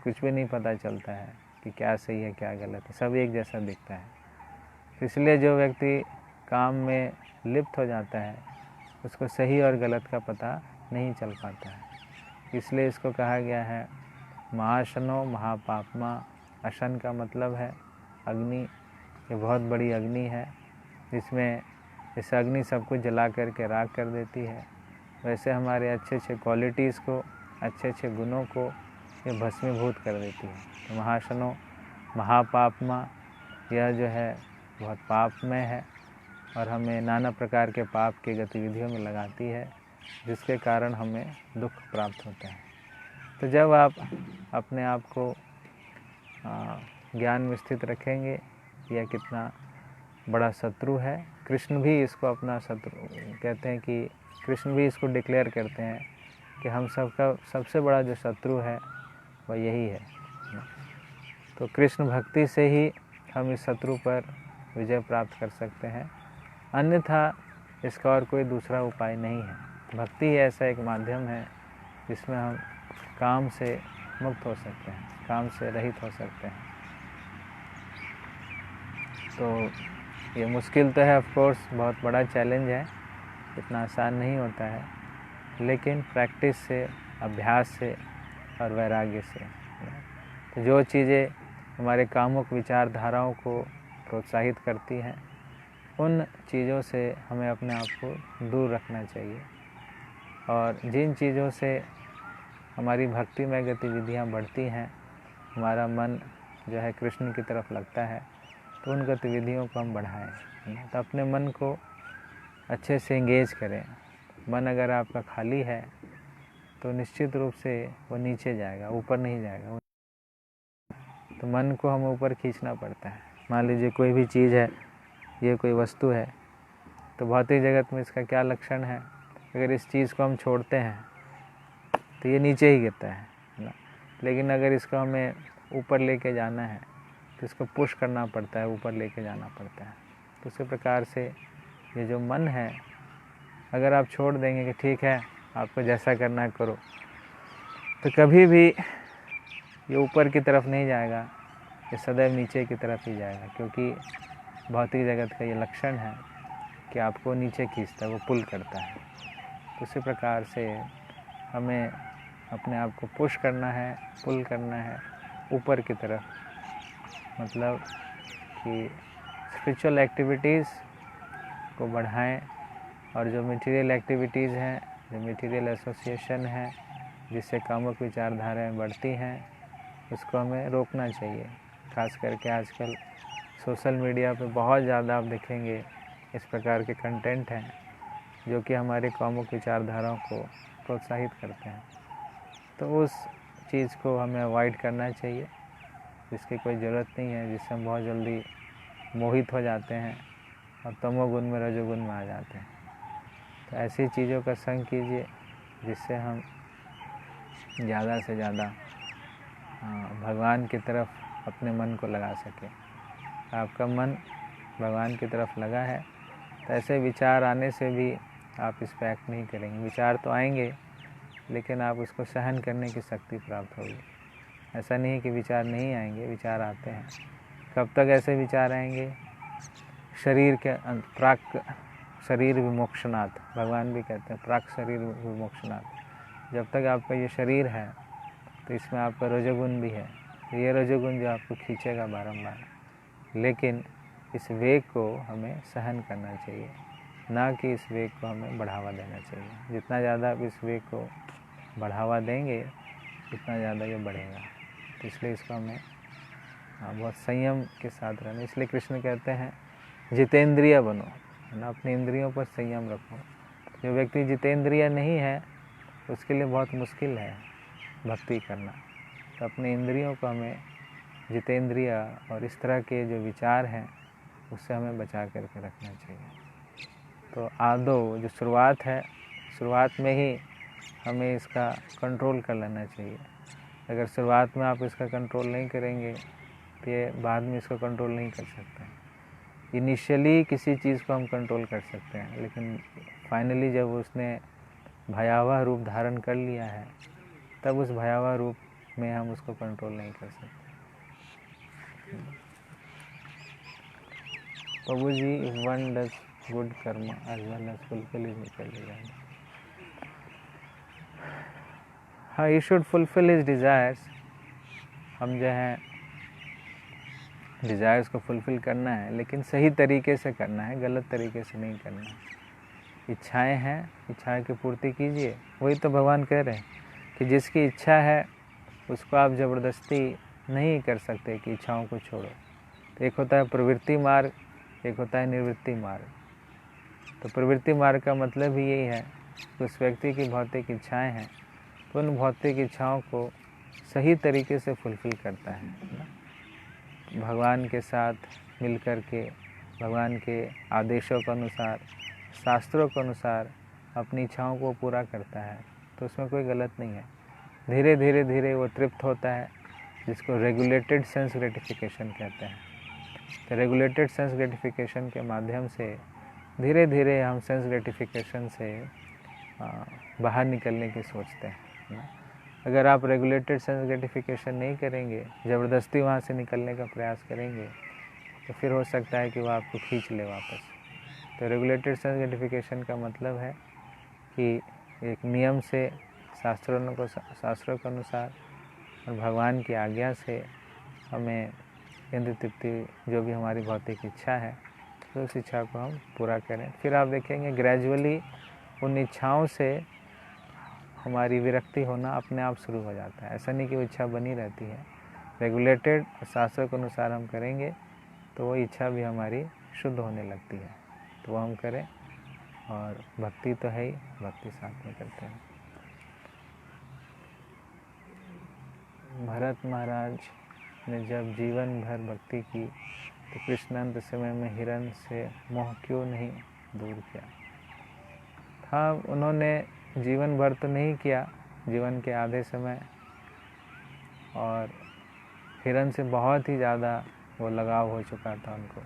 कुछ भी नहीं पता चलता है कि क्या सही है क्या गलत है, सब एक जैसा दिखता है। इसलिए जो व्यक्ति काम में लिप्त हो जाता है उसको सही और गलत का पता नहीं चल पाता है। इसलिए इसको कहा गया है महाशनो महापापमा। अशन का मतलब है अग्नि। ये बहुत बड़ी अग्नि है जिसमें इस अग्नि सब कुछ जला करके राख कर देती है। वैसे हमारे अच्छे अच्छे क्वालिटीज़ को, अच्छे अच्छे गुणों को ये भस्मीभूत कर देती है। तो महाशनो महापापमा, यह जो है बहुत पापमय है और हमें नाना प्रकार के पाप की गतिविधियों में लगाती है, जिसके कारण हमें दुख प्राप्त होता है। तो जब आप अपने आप को ज्ञान में स्थित रखेंगे यह कितना बड़ा शत्रु है। कृष्ण भी इसको अपना शत्रु कहते हैं कि कृष्ण भी इसको डिक्लेयर करते हैं कि हम सबका सबसे बड़ा जो शत्रु है वह यही है। तो कृष्ण भक्ति से ही हम इस शत्रु पर विजय प्राप्त कर सकते हैं, अन्यथा इसका और कोई दूसरा उपाय नहीं है। भक्ति ही ऐसा एक माध्यम है जिसमें हम काम से मुक्त हो सकते हैं, काम से रहित हो सकते हैं। तो ये मुश्किल तो है, ऑफ कोर्स बहुत बड़ा चैलेंज है, इतना आसान नहीं होता है, लेकिन प्रैक्टिस से, अभ्यास से और वैराग्य से। तो जो चीज़ें हमारे कामुक विचारधाराओं को प्रोत्साहित करती हैं उन चीज़ों से हमें अपने आप को दूर रखना चाहिए। और जिन चीज़ों से हमारी भक्तिमय गतिविधियाँ बढ़ती हैं, हमारा मन जो है कृष्ण की तरफ लगता है, तो उन गतिविधियों को हम बढ़ाएं। तो अपने मन को अच्छे से एंगेज करें। मन अगर आपका खाली है तो निश्चित रूप से वो नीचे जाएगा, ऊपर नहीं जाएगा। तो मन को हमें ऊपर खींचना पड़ता है। मान लीजिए कोई भी चीज़ है, ये कोई वस्तु है, तो भौतिक जगत में इसका क्या लक्षण है, अगर इस चीज़ को हम छोड़ते हैं तो ये नीचे ही गिरता है ना। लेकिन अगर इसको हमें ऊपर लेके जाना है तो इसको पुश करना पड़ता है, ऊपर लेके जाना पड़ता है। तो उसी प्रकार से ये जो मन है, अगर आप छोड़ देंगे कि ठीक है आपको जैसा करना है करो, तो कभी भी ये ऊपर की तरफ नहीं जाएगा, ये सदैव नीचे की तरफ ही जाएगा। क्योंकि भौतिक जगत का ये लक्षण है कि आपको नीचे खींचता है, वो पुल करता है। तो उसी प्रकार से हमें अपने आप को पुश करना है, पुल करना है ऊपर की तरफ। मतलब कि स्पिरिचुअल एक्टिविटीज़ को बढ़ाएं और जो मटेरियल एक्टिविटीज़ हैं, जो मटेरियल एसोसिएशन है जिससे कामुक विचारधाराएं बढ़ती हैं, उसको हमें रोकना चाहिए। खास करके आजकल सोशल मीडिया पे बहुत ज़्यादा आप देखेंगे इस प्रकार के कंटेंट हैं जो कि हमारे कामुक विचारधाराओं को प्रोत्साहित करते हैं। तो उस चीज़ को हमें अवॉइड करना चाहिए, जिसकी कोई ज़रूरत नहीं है, जिससे हम बहुत जल्दी मोहित हो जाते हैं और तमोगुण में रजोगुण में आ जाते हैं। तो ऐसी चीज़ों का संग कीजिए जिससे हम ज़्यादा से ज़्यादा भगवान की तरफ अपने मन को लगा सकें। आपका मन भगवान की तरफ लगा है तो ऐसे विचार आने से भी आप इस पर एक्ट नहीं करेंगे। विचार तो आएंगे लेकिन आप उसको सहन करने की शक्ति प्राप्त होगी। ऐसा नहीं है कि विचार नहीं आएंगे, विचार आते हैं। कब तक ऐसे विचार आएंगे? शरीर के प्राक शरीर विमोक्षणात्, भगवान भी कहते हैं प्राक शरीर विमोक्षणात्। जब तक आपका ये शरीर है तो इसमें आपका रजोगुण भी है, तो ये रजोगुण जो आपको खींचेगा बारंबार। लेकिन इस वेग को हमें सहन करना चाहिए, ना कि इस वेग को हमें बढ़ावा देना चाहिए। जितना ज़्यादा आप इस वेग को बढ़ावा देंगे उतना ज़्यादा ये बढ़ेगा। तो इसलिए इसको हमें बहुत संयम के साथ रहना। इसलिए कृष्ण कहते हैं जितेंद्रिय बनो, है ना, अपनी इंद्रियों पर संयम रखो। जो व्यक्ति जितेंद्रिय नहीं है उसके लिए बहुत मुश्किल है भक्ति करना। तो अपने इंद्रियों को हमें जितेंद्रिय और इस तरह के जो विचार हैं उससे हमें बचा करके रखना चाहिए। तो आदो जो शुरुआत है, शुरुआत में ही हमें इसका कंट्रोल कर लेना चाहिए। अगर शुरुआत में आप इसका कंट्रोल नहीं करेंगे तो ये बाद में इसको कंट्रोल नहीं कर सकते। इनिशियली किसी चीज़ को हम कंट्रोल कर सकते हैं, लेकिन फाइनली जब उसने भयावह रूप धारण कर लिया है तब उस भयावह रूप में हम उसको कंट्रोल नहीं कर सकते। प्रभु जी, if one does good karma as well as fulfill his natural desires, हाँ, he should fulfill his desires। हम जो है डिज़ायर्स को फुलफ़िल करना है, लेकिन सही तरीके से करना है, गलत तरीके से नहीं करना है। इच्छाएं हैं, इच्छाएं की पूर्ति कीजिए। वही तो भगवान कह रहे हैं कि जिसकी इच्छा है उसको आप ज़बरदस्ती नहीं कर सकते कि इच्छाओं को छोड़ो। तो एक होता है प्रवृत्ति मार्ग, एक होता है निवृत्ति मार्ग। तो प्रवृत्ति मार्ग का मतलब ही यही है कि उस व्यक्ति की भौतिक इच्छाएं हैं तो उन भौतिक इच्छाओं को सही तरीके से फुलफ़िल करता है ना, भगवान के साथ मिलकर के, भगवान के आदेशों के अनुसार, शास्त्रों के अनुसार अपनी इच्छाओं को पूरा करता है। तो उसमें कोई गलत नहीं है। धीरे धीरे धीरे वो तृप्त होता है, जिसको रेगुलेटेड सेंस ग्रेटिफिकेशन कहते हैं। तो रेगुलेटेड सेंस ग्रेटिफिकेशन के माध्यम से धीरे धीरे हम सेंस ग्रेटिफिकेशन से बाहर निकलने की सोचते हैं ना। अगर आप रेगुलेटेड सेंस ग्रेटिफिकेशन नहीं करेंगे, ज़बरदस्ती वहाँ से निकलने का प्रयास करेंगे, तो फिर हो सकता है कि वो आपको खींच ले वापस। तो रेगुलेटेड सेंस ग्रेटिफिकेशन का मतलब है कि एक नियम से, शास्त्रों के अनुसार और भगवान की आज्ञा से हमें इंद्र तृप्ति जो भी हमारी भौतिक इच्छा है तो उस इच्छा को हम पूरा करें। फिर आप देखेंगे ग्रेजुअली उन इच्छाओं से हमारी विरक्ति होना अपने आप शुरू हो जाता है। ऐसा नहीं कि वो इच्छा बनी रहती है। रेगुलेटेड शास्त्रों के अनुसार हम करेंगे तो वो इच्छा भी हमारी शुद्ध होने लगती है। तो वो हम करें, और भक्ति तो है ही, भक्ति साथ में करते हैं। भरत महाराज ने जब जीवन भर भक्ति की तो कृष्ण अंत समय में हिरण से मोह क्यों नहीं दूर किया? हाँ, उन्होंने जीवन भर तो नहीं किया, जीवन के आधे समय, और हिरण से बहुत ही ज़्यादा वो लगाव हो चुका था उनको।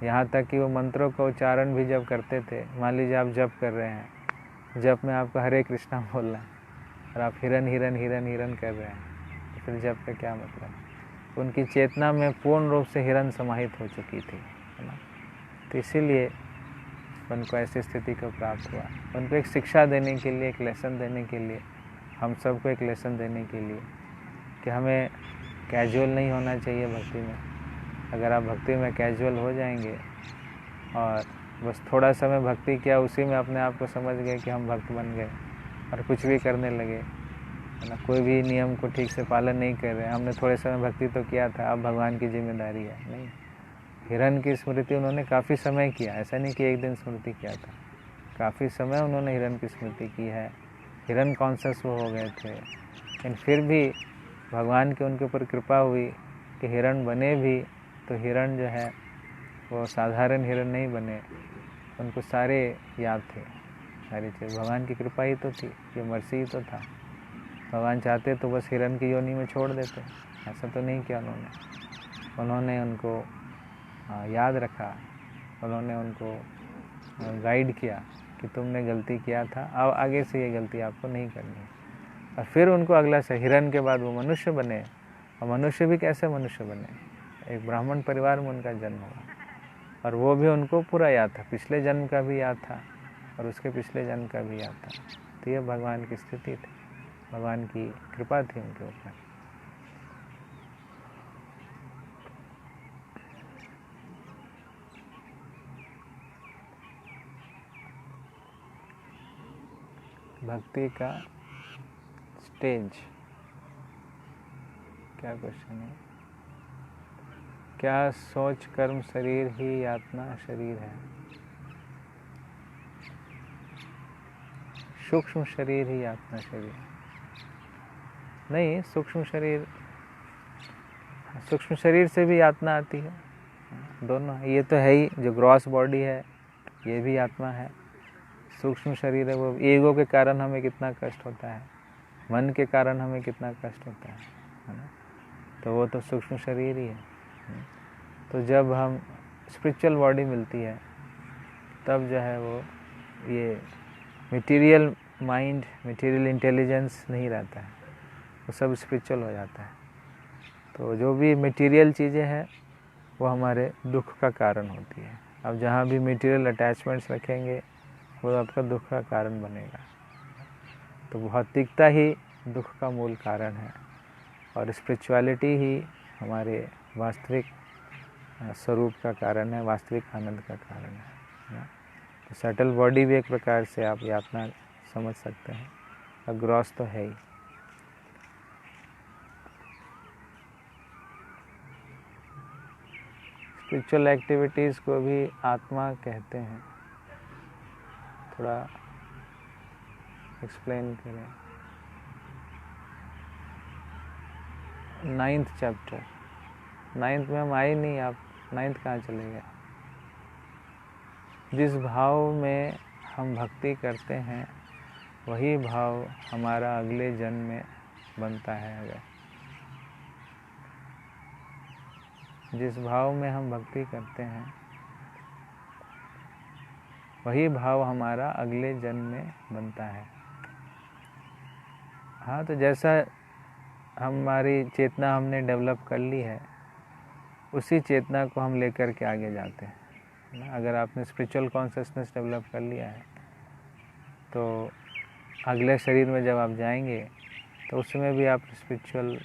यहाँ तक कि वो मंत्रों का उच्चारण भी जब करते थे, मान लीजिए आप जप कर रहे हैं, जप में आपको हरे कृष्णा बोलना है और आप हिरण हिरण हिरण हिरण कर रहे हैं, तो फिर जप का क्या मतलब? उनकी चेतना में पूर्ण रूप से हिरण समाहित हो चुकी थी, है ना। तो इसीलिए उनको ऐसी स्थिति को प्राप्त हुआ। उनको एक शिक्षा देने के लिए, एक लेसन देने के लिए, हम सबको एक लेसन देने के लिए कि हमें कैजुअल नहीं होना चाहिए भक्ति में। अगर आप भक्ति में कैजुअल हो जाएंगे और बस थोड़ा समय भक्ति किया, उसी में अपने आप को समझ गए कि हम भक्त बन गए और कुछ भी करने लगे, है ना, कोई भी नियम को ठीक से पालन नहीं कर रहे, हमने थोड़े समय भक्ति तो किया था, अब भगवान की जिम्मेदारी है। नहीं, हिरण की स्मृति उन्होंने काफ़ी समय किया, ऐसा नहीं कि एक दिन स्मृति किया था, काफ़ी समय उन्होंने हिरण की स्मृति की है। हिरण कॉन्शियस वो हो गए थे, लेकिन फिर भी भगवान की उनके ऊपर कृपा हुई कि हिरण बने भी तो हिरण जो है वो साधारण हिरण नहीं बने, उनको सारे याद थे, सारी चीज़ भगवान की कृपा ही तो थी, ये मर्सी ही तो था। भगवान चाहते तो बस हिरण की योनि में छोड़ देते, ऐसा तो नहीं किया उन्होंने उनको याद रखा, उन्होंने उनको गाइड किया कि तुमने गलती किया था, अब आगे से ये गलती आपको नहीं करनी है। और फिर उनको अगला से हिरण के बाद वो मनुष्य बने। और मनुष्य भी कैसे मनुष्य बने, एक ब्राह्मण परिवार में उनका जन्म हुआ, और वो भी उनको पूरा याद था, पिछले जन्म का भी याद था और उसके पिछले जन्म का भी याद था। तो ये भगवान की स्थिति थी, भगवान की कृपा थी उनके ऊपर। भक्ति का स्टेज, क्या क्वेश्चन है? क्या सोच कर्म शरीर ही यातना शरीर है? सूक्ष्म शरीर ही यातना शरीर नहीं, सूक्ष्म शरीर से भी यातना आती है, दोनों। ये तो है ही, जो ग्रॉस बॉडी है ये भी आत्मा है, सूक्ष्म शरीर है वो ईगो के कारण हमें कितना कष्ट होता है, मन के कारण हमें कितना कष्ट होता है ना, तो वो तो सूक्ष्म शरीर ही है। तो जब हम स्पिरिचुअल बॉडी मिलती है तब जो है वो ये मटेरियल माइंड, मटेरियल इंटेलिजेंस नहीं रहता है, वो सब स्पिरिचुअल हो जाता है। तो जो भी मटेरियल चीज़ें हैं वो हमारे दुख का कारण होती है। अब जहाँ भी मटेरियल अटैचमेंट्स रखेंगे वो आपका दुख का कारण बनेगा। तो भौतिकता ही दुख का मूल कारण है और स्पिरिचुअलिटी ही हमारे वास्तविक स्वरूप का कारण है, वास्तविक आनंद का कारण है। तो सटल बॉडी भी एक प्रकार से आप यातना समझ सकते हैं, और ग्रॉस तो है ही। स्पिरिचुअल एक्टिविटीज़ को भी आत्मा कहते हैं, थोड़ा एक्सप्लेन करें। 9th चैप्टर, 9th में हम आए नहीं, आप 9th कहाँ चले गए? जिस भाव में हम भक्ति करते हैं वही भाव हमारा अगले जन्म में बनता है। अगर जिस भाव में हम भक्ति करते हैं वही भाव हमारा अगले जन्म में बनता है। हाँ, तो जैसा हमारी चेतना हमने डेवलप कर ली है उसी चेतना को हम लेकर के आगे जाते हैं ना। अगर आपने स्पिरिचुअल कॉन्शियसनेस डेवलप कर लिया है तो अगले शरीर में जब आप जाएंगे तो उसमें भी आप स्पिरिचुअल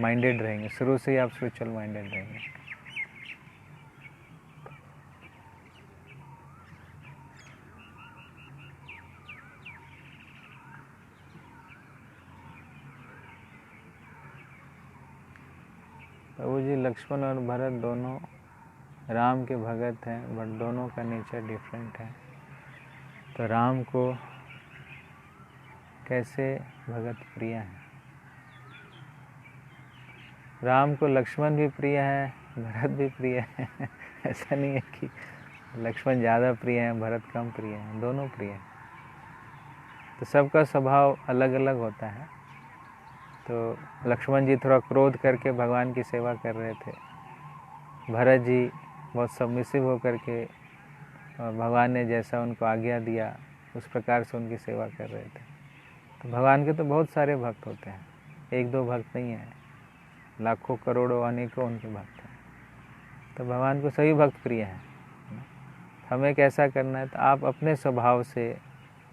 माइंडेड रहेंगे, शुरू से ही आप स्पिरिचुअल माइंडेड रहेंगे। प्रभु जी लक्ष्मण और भरत दोनों राम के भगत हैं, बट दोनों का नेचर डिफरेंट है। तो राम को कैसे भगत प्रिय है? राम को लक्ष्मण भी प्रिय है, भरत भी प्रिय है। ऐसा नहीं है कि लक्ष्मण ज़्यादा प्रिय है, भरत कम प्रिय है, दोनों प्रिय हैं। तो सबका स्वभाव अलग अलग होता है। तो लक्ष्मण जी थोड़ा क्रोध करके भगवान की सेवा कर रहे थे, भरत जी बहुत सबमिसिव होकर के भगवान ने जैसा उनको आज्ञा दिया उस प्रकार से उनकी सेवा कर रहे थे। तो भगवान के तो बहुत सारे भक्त होते हैं, एक दो भक्त नहीं है, लाखों करोड़ों अनेकों उनके भक्त हैं। तो भगवान को सभी भक्त प्रिय हैं। हमें कैसा करना है? तो आप अपने स्वभाव से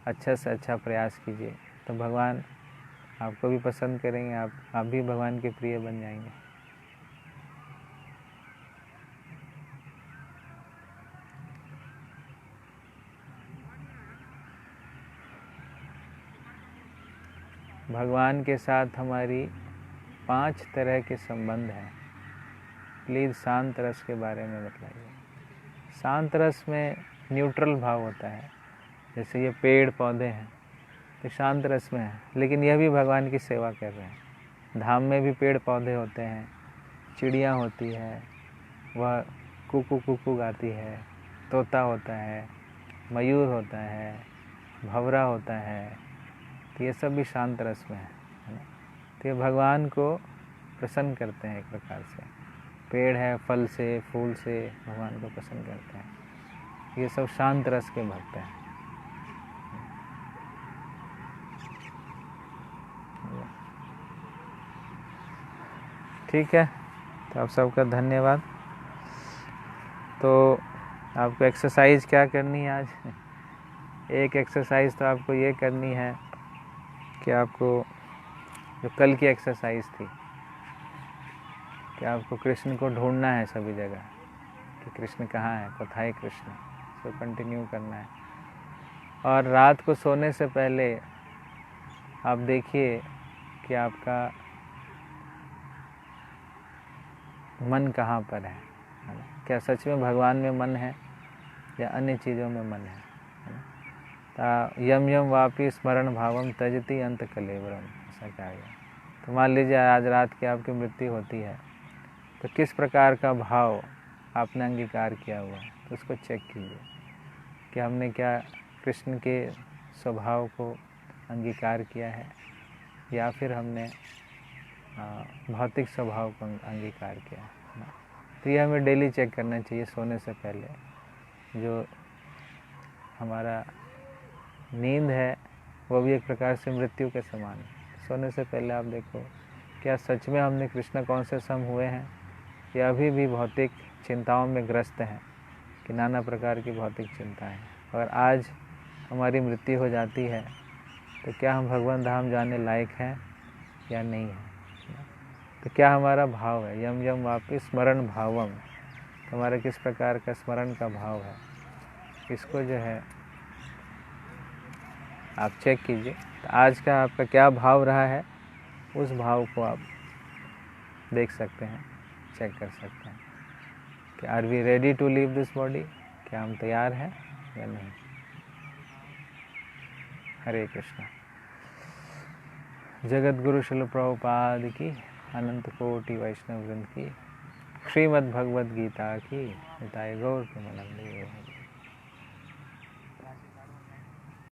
अच्छा प्रयास कीजिए तो भगवान आपको भी पसंद करेंगे, आप भी भगवान के प्रिय बन जाएंगे। भगवान के साथ हमारी 5 तरह के संबंध हैं। प्लीज़ शांत रस के बारे में बताइए। शांत रस में न्यूट्रल भाव होता है, जैसे ये पेड़ पौधे हैं तो शांत रस में है, लेकिन यह भी भगवान की सेवा कर रहे हैं। धाम में भी पेड़ पौधे होते हैं, चिड़िया होती है, वह कुकू कुकू गाती है, तोता होता है, मयूर होता है, भंवरा होता है, तो ये सब भी शांत रस में है ना। तो ये भगवान को प्रसन्न करते हैं एक प्रकार से। पेड़ है, फल से फूल से भगवान को प्रसन्न करते हैं, ये सब शांत रस के भक्त हैं। ठीक है, तो आप सबका धन्यवाद। तो आपको एक्सरसाइज क्या करनी है आज? एक एक्सरसाइज तो आपको ये करनी है कि आपको जो कल की एक्सरसाइज थी कि आपको कृष्ण को ढूंढना है सभी जगह कि कृष्ण कहाँ है, कोথায় कृष्ण, इसको कंटिन्यू करना है। और रात को सोने से पहले आप देखिए कि आपका मन कहाँ पर है ना? क्या सच में भगवान में मन है या अन्य चीज़ों में मन है ना? यम यम वापी स्मरण भावम तजती अंत कलेवरम, ऐसा कहा गया। तो मान लीजिए आज रात की आपकी मृत्यु होती है, तो किस प्रकार का भाव आपने अंगीकार किया हुआ है, तो उसको चेक कीजिए कि हमने क्या कृष्ण के स्वभाव को अंगीकार किया है या फिर हमने भौतिक स्वभाव को अंगीकार किया है ना। तो ये हमें डेली चेक करना चाहिए सोने से पहले। जो हमारा नींद है वो भी एक प्रकार से मृत्यु के समान है। सोने से पहले आप देखो क्या सच में हमने कृष्ण कॉन्शियस हम हुए हैं या अभी भी भौतिक चिंताओं में ग्रस्त हैं कि नाना प्रकार की भौतिक चिंताएं। अगर आज हमारी मृत्यु हो जाती है तो क्या हम भगवान धाम जाने लायक हैं या नहीं है? तो क्या हमारा भाव है? यम यम वापि स्मरण भावम, तो हमारा किस प्रकार का स्मरण का भाव है, इसको जो है आप चेक कीजिए। तो आज का आपका क्या भाव रहा है, उस भाव को आप देख सकते हैं, चेक कर सकते हैं कि are we ready to leave this body, क्या हम तैयार हैं या नहीं। हरे कृष्णा। जगत गुरु शिल प्रभुपाद की, अनंत कोटि वैष्णव वृंद की, श्रीमद् भगवद गीता की, निताय गौर प्रेमानंद।